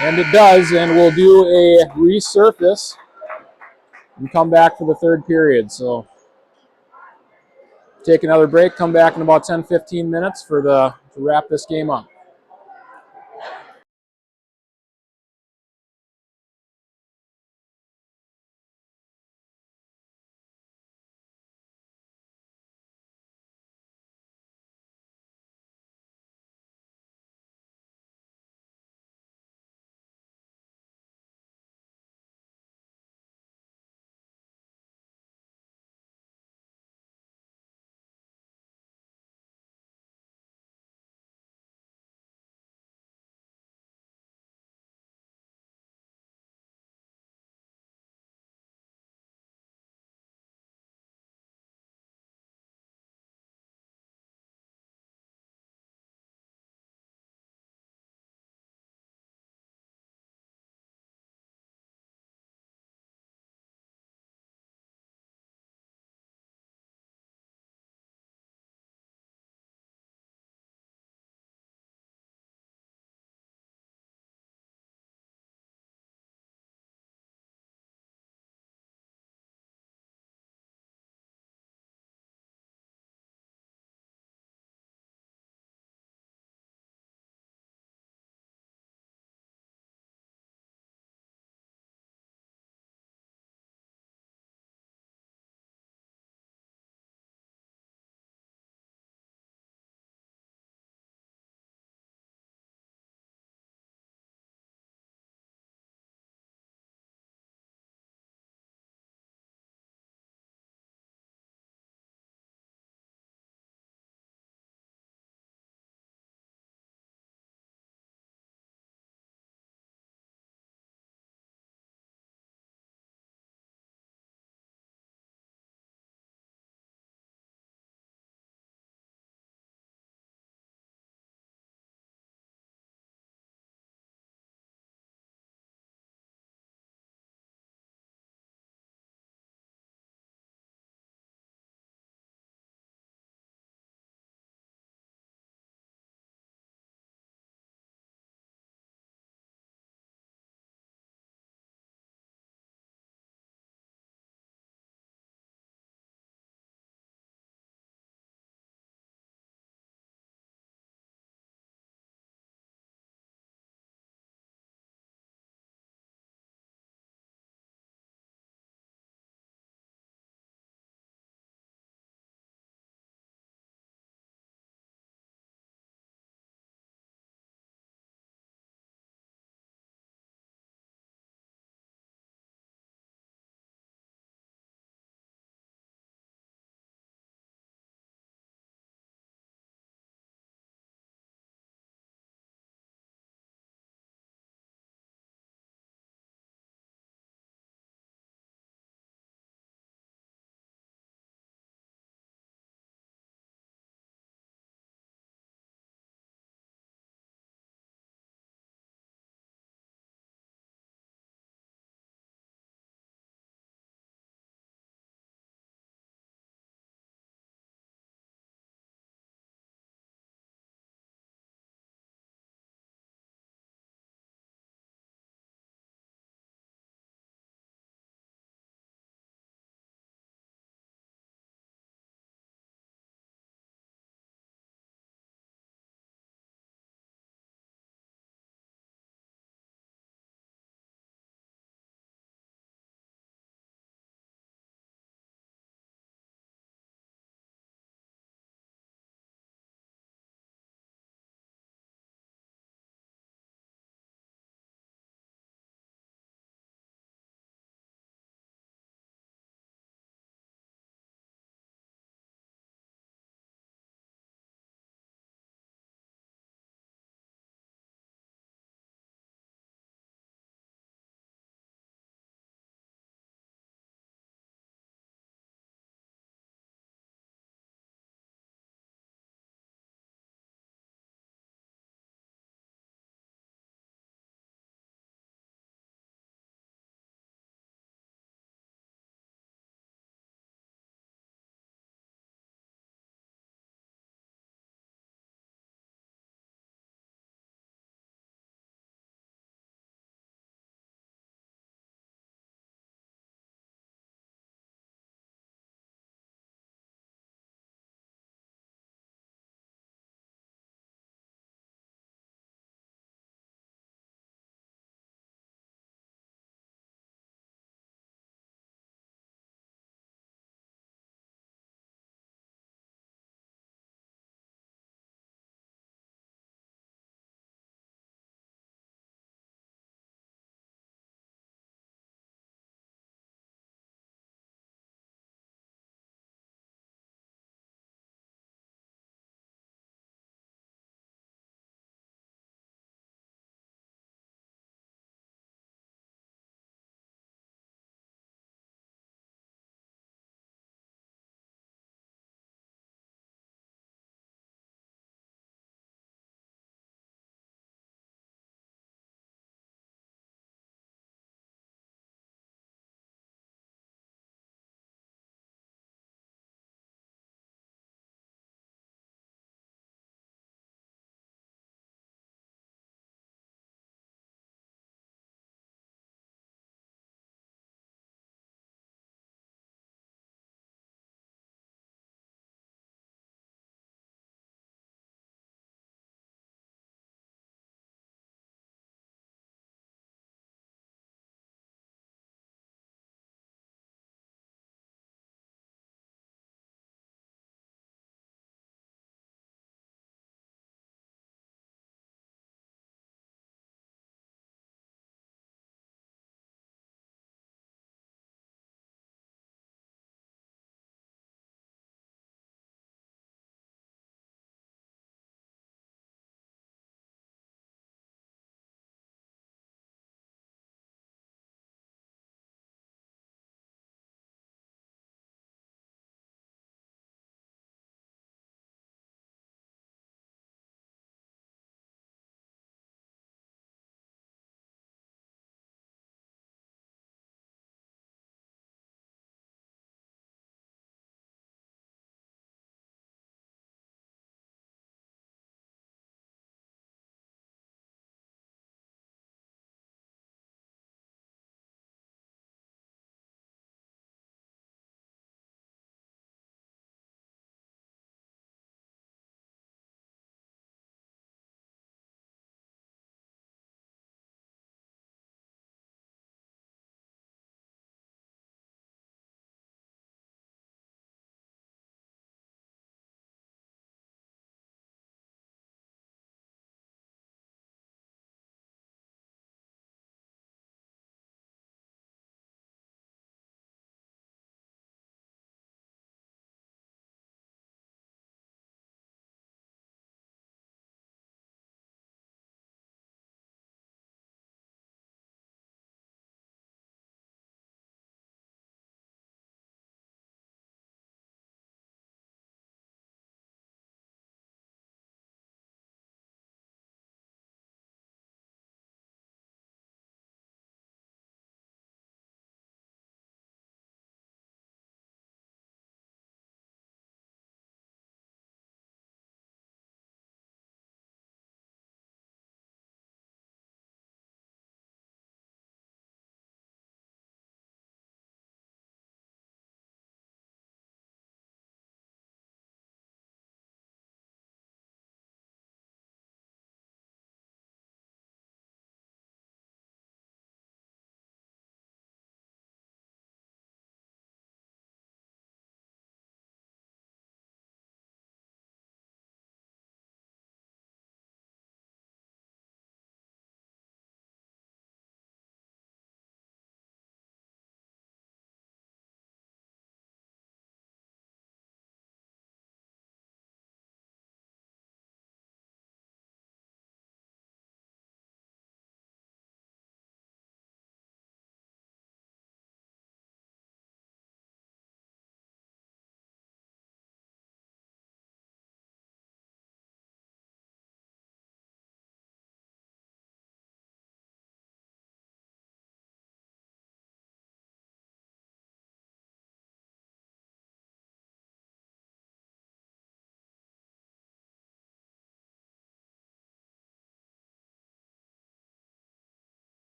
And it does, and we'll do a resurface and come back for the third period. So take another break, come back in about 10-15 minutes to wrap this game up.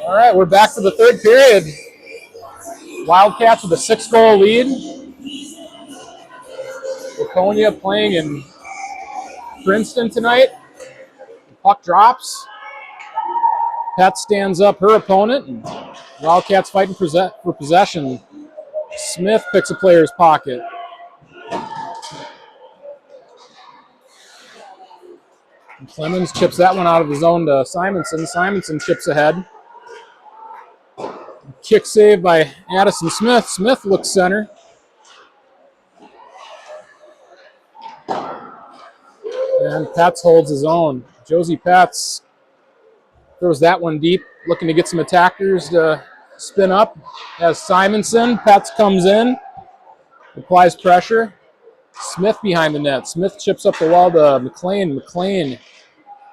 All right, we're back for the third period. Wildcats with a 6-goal lead. Waconia playing in Princeton tonight. The puck drops. Pat stands up her opponent. And Wildcats fighting for possession. Smith picks a player's pocket. And Clemens chips that one out of the zone to Simonson. Simonson chips ahead. Kick save by Addison Smith. Smith looks center. And Pats holds his own. Josie Pats throws that one deep, looking to get some attackers to spin up. As Simonson, Pats comes in, applies pressure. Smith behind the net. Smith chips up the wall to McLean. McLean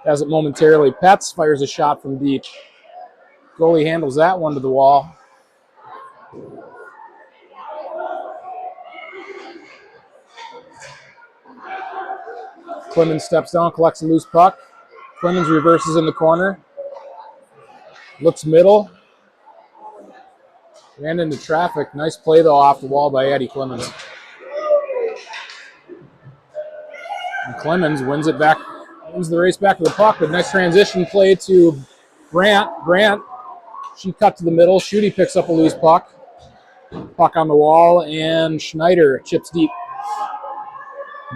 has it momentarily. Pats fires a shot from deep. Goalie handles that one to the wall. Clemens steps down, collects a loose puck. Clemens reverses in the corner. Looks middle. Ran into traffic. Nice play, though, off the wall by Addie Clemens. And Clemens wins it back, wins the race back to the puck. But nice transition play to Brandt. Brandt, she cut to the middle. Schutte picks up a loose puck. Puck on the wall, and Schneider chips deep.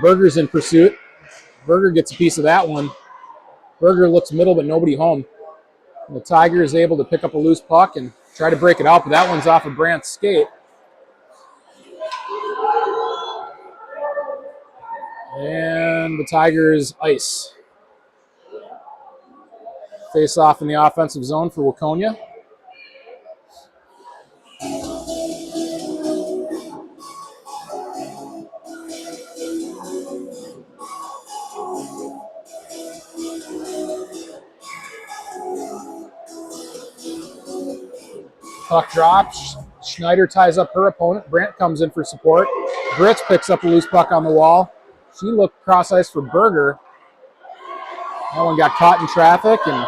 Berger's in pursuit. Berger gets a piece of that one. Berger looks middle, but nobody home. And the Tiger is able to pick up a loose puck and try to break it out, but that one's off of Brandt's skate. And the Tigers ice. Face off in the offensive zone for Waconia. Puck drops. Schneider ties up her opponent. Brandt comes in for support. Gritz picks up a loose puck on the wall. She looked cross ice for Berger. That one got caught in traffic, and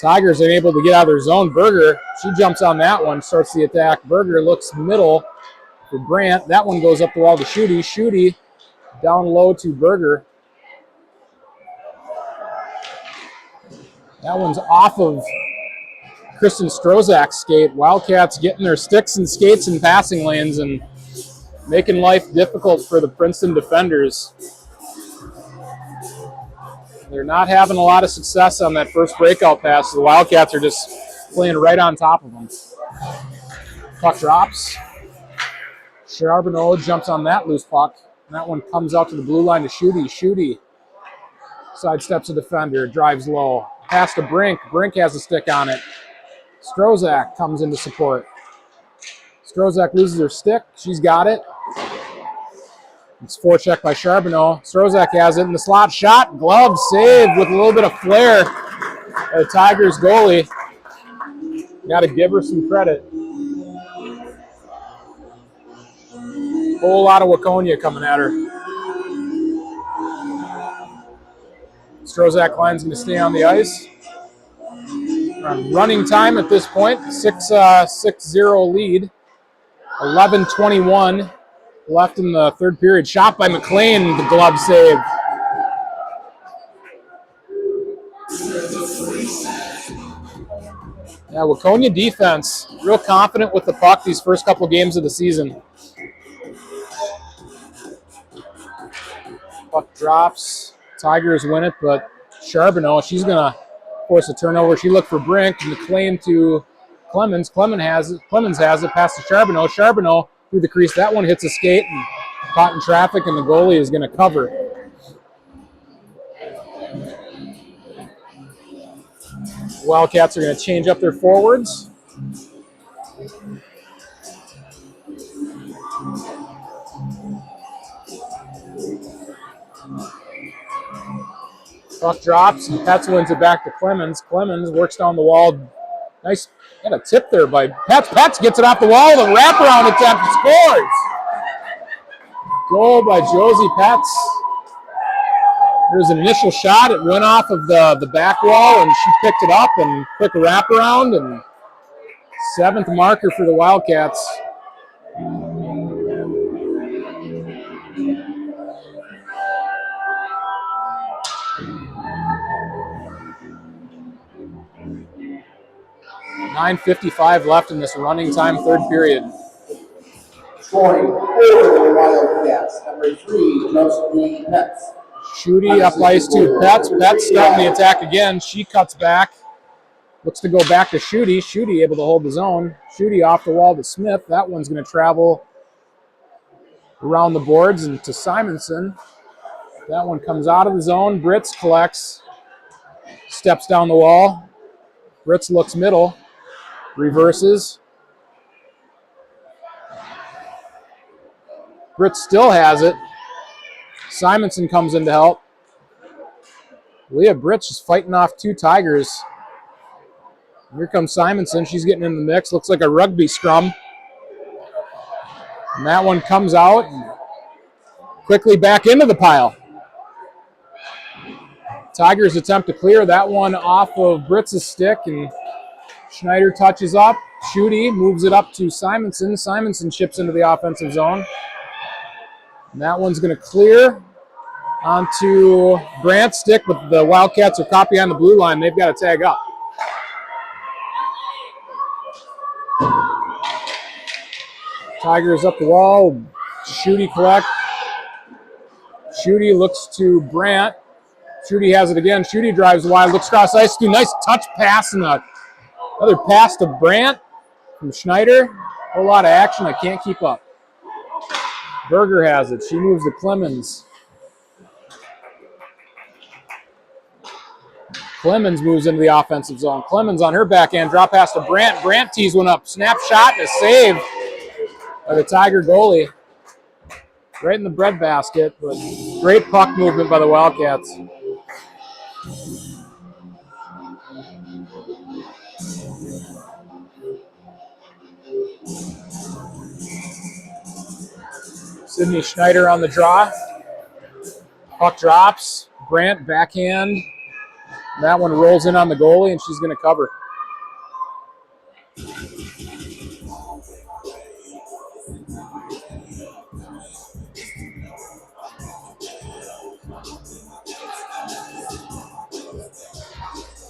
Tigers are able to get out of their zone. Berger, she jumps on that one, starts the attack. Berger looks middle for Brandt. That one goes up the wall to Schutte. Schutte down low to Berger. That one's off of Kristen Strozak's skate. Wildcats getting their sticks and skates in passing lanes and making life difficult for the Princeton defenders. They're not having a lot of success on that first breakout pass. The Wildcats are just playing right on top of them. Puck drops. Charbonneau jumps on that loose puck. And that one comes out to the blue line to Schutte. Schutte sidesteps a defender, drives low. Pass to Brink. Brink has a stick on it. Strozak comes into support. Strozak loses her stick. She's got it. It's forecheck by Charbonneau. Strozak has it in the slot. Shot, glove, save with a little bit of flair. The Tigers goalie. Got to give her some credit. Whole lot of Waconia coming at her. Strozak line's going to stay on the ice. Running time at this point, 6-0 lead. 11:21 left in the third period. Shot by McLean, the glove save. Yeah, Waconia defense, real confident with the puck these first couple games of the season. Puck drops. Tigers win it, but Charbonneau, she's going to force a turnover. She looked for Brink. McLean to Clemens. Clemens has it. Pass to Charbonneau. Charbonneau through the crease. That one hits a skate and caught in traffic, and the goalie is going to cover. Wildcats are going to change up their forwards. Puck drops, and Pets wins it back to Clemens. Clemens works down the wall. Nice, got a tip there by Pets. Pets gets it off the wall. The wraparound attempt, scores. Goal by Josie Pets. There's an initial shot. It went off of the back wall, and she picked it up and quick wraparound, and 7th marker for the Wildcats. .9:55 left in this running time, 3rd period. Scoring for the Wildcats, number 3, Josephine Petz. Shooty up ice to Petz. Petz starting the attack again. She cuts back. Looks to go back to Shooty. Shooty able to hold the zone. Shooty off the wall to Smith. That one's going to travel around the boards and to Simonson. That one comes out of the zone. Britz collects. Steps down the wall. Britz looks middle. Reverses. Britz still has it. Simonson comes in to help. Leah Britz is fighting off 2 Tigers. Here comes Simonson. She's getting in the mix. Looks like a rugby scrum. And that one comes out and quickly back into the pile. Tigers attempt to clear that one off of Britz's stick, and Schneider touches up. Shooty moves it up to Simonson. Simonson chips into the offensive zone. And that one's going to clear onto Brandt's stick, but the Wildcats are caught behind the blue line. They've got to tag up. Tigers up the wall. Shooty collect. Shooty looks to Brandt. Shooty has it again. Shooty drives wide, looks cross ice. Nice touch pass and another pass to Brandt from Schneider. A whole lot of action. I can't keep up. Berger has it. She moves to Clemens. Clemens moves into the offensive zone. Clemens on her backhand. Drop pass to Brandt. Brandt tees one up. Snap shot and a save by the Tiger goalie. Right in the breadbasket, but great puck movement by the Wildcats. Sydney Schneider on the draw. Puck drops. Brandt backhand. That one rolls in on the goalie, and she's going to cover.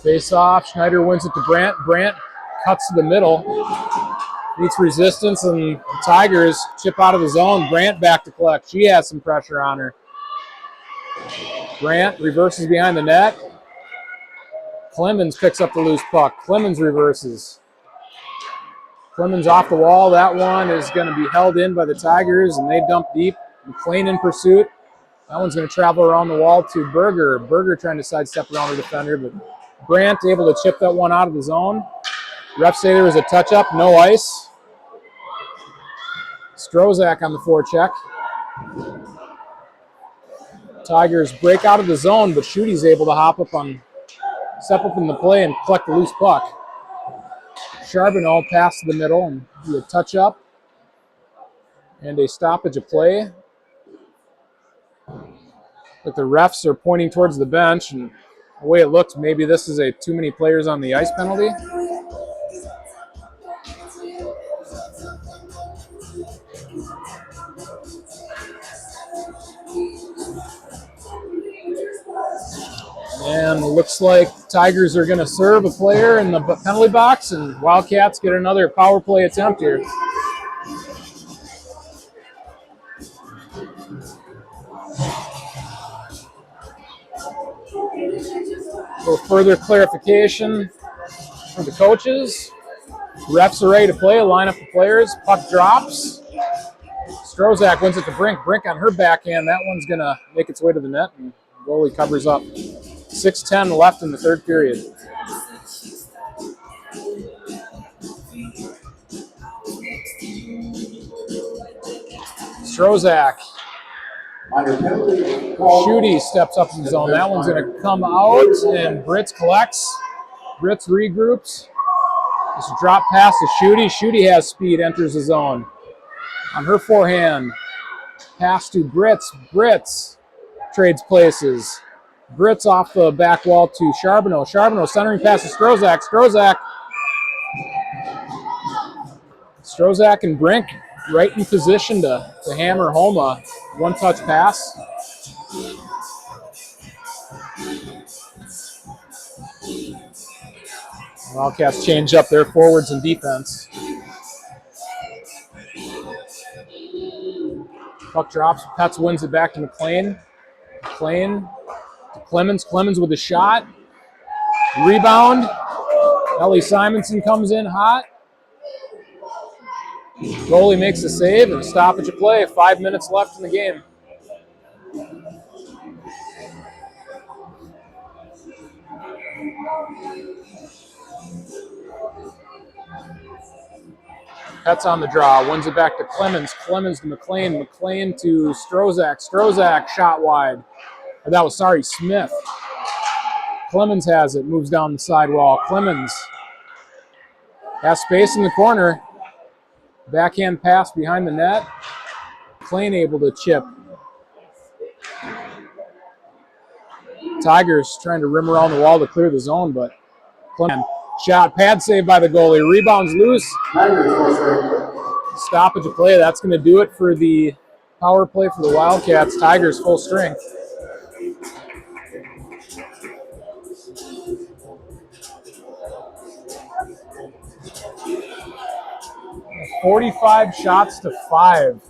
Face off. Schneider wins it to Brandt. Brandt cuts to the middle. Meets resistance, and the Tigers chip out of the zone. Brandt back to collect. She has some pressure on her. Brandt reverses behind the net. Clemens picks up the loose puck. Clemens reverses. Clemens off the wall. That one is going to be held in by the Tigers, and they dump deep. McLean in pursuit. That one's going to travel around the wall to Berger. Berger trying to sidestep around the defender, but Brandt able to chip that one out of the zone. Refs say there was a touch-up, no ice. Strozak on the forecheck. Tigers break out of the zone, but Shooty's able to step up in the play and collect the loose puck. Charbonneau pass to the middle and do a touch-up and a stoppage of play. But the refs are pointing towards the bench, and the way it looks, maybe this is a too many players on the ice penalty. And it looks like Tigers are going to serve a player in the penalty box, and Wildcats get another power play attempt here. For further clarification for the coaches, refs are ready to play. Line up the players. Puck drops. Strozak wins it to Brink. Brink on her backhand. That one's going to make its way to the net, and the goalie covers up. 6:10 left in the third period. Strozak. Shooty steps up in the zone. That one's going to come out, and Britz collects. Britz regroups. Just a drop pass to Shooty. Shooty has speed, enters the zone. On her forehand, pass to Britz. Britz trades places. Brits off the back wall to Charbonneau. Charbonneau centering pass to Strozak. Strozak and Brink right in position to hammer home a one-touch pass. Wildcats change up their forwards and defense. Puck drops. Pets wins it back to McLean. McLean to Clemens. Clemens with a shot. Rebound. Ellie Simonson comes in hot. Goalie makes a save and a stoppage of play. 5 minutes left in the game. Pets on the draw. Wins it back to Clemens. Clemens to McLean. McLean to Strozak. Strozak shot wide. Or that was, Smith. Clemens has it. Moves down the sidewall. Clemens has space in the corner. Backhand pass behind the net. McLean able to chip. Tigers trying to rim around the wall to clear the zone, but Clemens shot, pad save by the goalie. Rebounds loose. Stoppage of play. That's going to do it for the power play for the Wildcats. Tigers full strength. $45 shots to 5.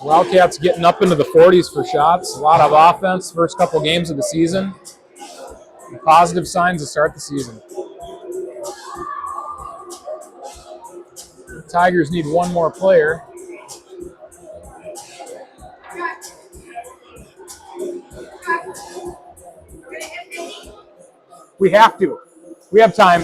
Wildcats getting up into the 40s for shots. A lot of offense first couple games of the season. Positive signs to start the season. The Tigers need one more player. We have to. We have time.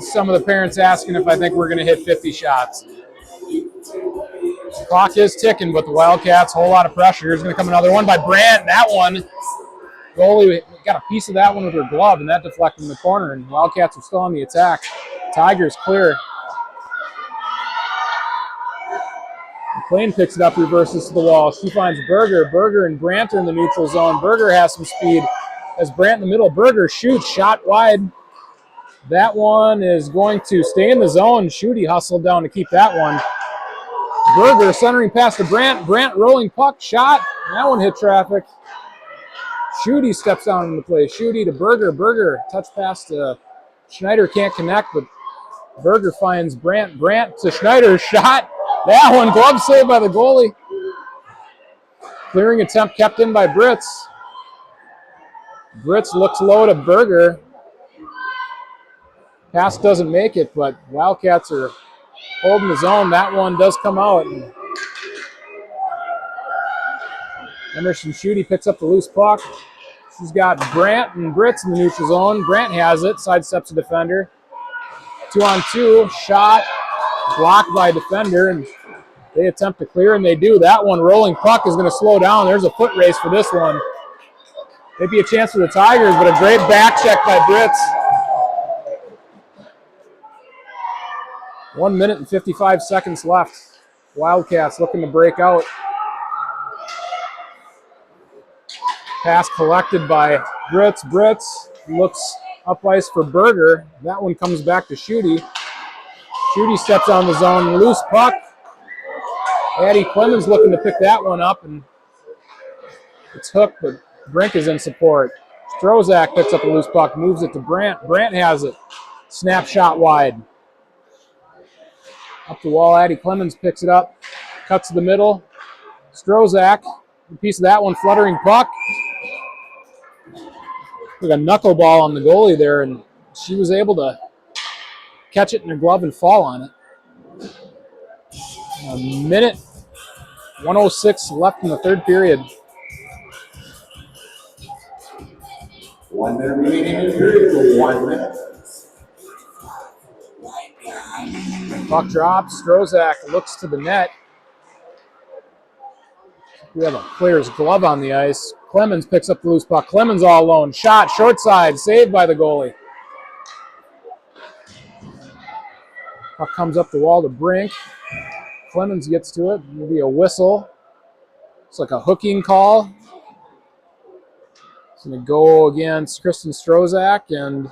Some of the parents asking if I think we're going to hit 50 shots. The clock is ticking, but the Wildcats, whole lot of pressure. Here's going to come another one by Brandt. That one, goalie got a piece of that one with her glove, and that deflected in the corner, and Wildcats are still on the attack. Tigers clear. McLean picks it up, reverses to the wall. She finds Berger. Berger and Brandt are in the neutral zone. Berger has some speed. As Brandt in the middle, Berger shoots, shot wide. That one is going to stay in the zone. Schutte hustled down to keep that one. Berger centering pass to Brandt. Brandt rolling puck, shot. That one hit traffic. Schutte steps down in the play. Schutte to Berger. Berger touch pass to Schneider, can't connect, but Berger finds Brandt. Brandt to Schneider, shot. That one, glove save by the goalie. Clearing attempt kept in by Brits. Brits looks low to Berger. Pass doesn't make it, but Wildcats are holding the zone. That one does come out. Emerson Schutte picks up the loose puck. She's got Brandt and Brits in the neutral zone. Brandt has it, sidesteps a defender. 2-on-2, shot, blocked by a defender, and they attempt to clear, and they do. That one, rolling puck, is going to slow down. There's a foot race for this one. Maybe a chance for the Tigers, but a great back check by Brits. 1 minute and 55 seconds left. Wildcats looking to break out. Pass collected by Brits. Brits looks up ice for Berger. That one comes back to Schutte. Schutte steps on the zone. Loose puck. Addie Clemens looking to pick that one up, and it's hooked, but Brink is in support. Strozak picks up a loose puck, moves it to Brandt. Brandt has it. Snapshot wide. Up the wall, Addie Clemens picks it up. Cuts to the middle. Strozak, a piece of that one, fluttering puck. Like a knuckleball on the goalie there, and she was able to catch it in her glove and fall on it. A minute, 1:06 left in the third period. 1 minute remaining in the period. 1 minute. Puck drops. Strozak looks to the net. We have a player's glove on the ice. Clemens picks up the loose puck. Clemens all alone. Shot, short side, saved by the goalie. Puck comes up the wall to Brink. Clemens gets to it. Maybe a whistle. It's like a hooking call. It's going to go against Kristen Strozak, and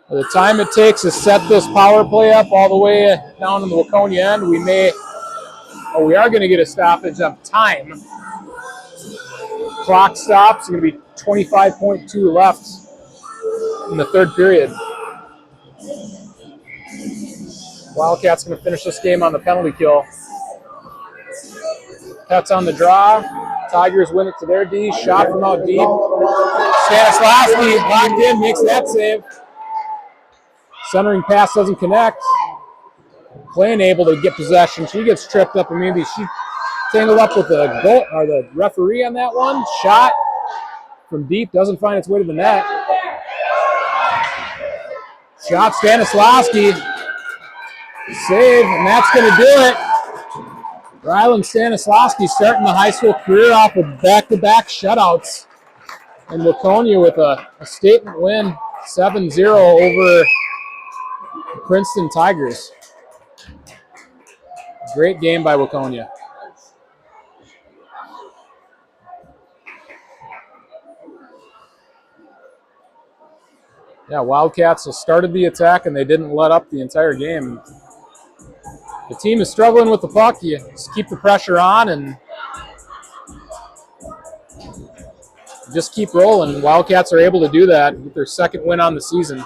by the time it takes to set this power play up all the way down in the Waconia end, we are going to get a stoppage of time. Clock stops. It's going to be 25.2 left in the third period. Wildcats going to finish this game on the penalty kill. Pets on the draw. Tigers win it to their D. Shot from out deep. Stanislawski locked in, makes that save. Centering pass doesn't connect. Plain able to get possession. She gets tripped up, and maybe she tangled up with the goal or the referee on that one. Shot from deep doesn't find its way to the net. Shot Stanislawski. Save, and that's going to do it. Rylan Stanislawski starting the high school career off with back-to-back shutouts. And Waconia with a statement win, 7-0 over the Princeton Tigers. Great game by Waconia. Yeah, Wildcats started the attack and they didn't let up the entire game. The team is struggling with the puck. You just keep the pressure on and just keep rolling. Wildcats are able to do that with their second win on the season.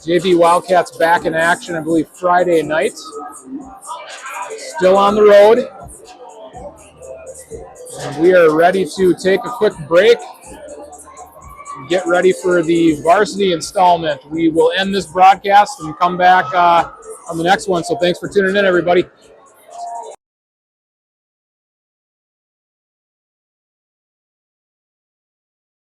JV Wildcats back in action, I believe, Friday night. Still on the road. And we are ready to take a quick break. Get ready for the varsity installment. We will end this broadcast and come back on the next one. So thanks for tuning in, everybody.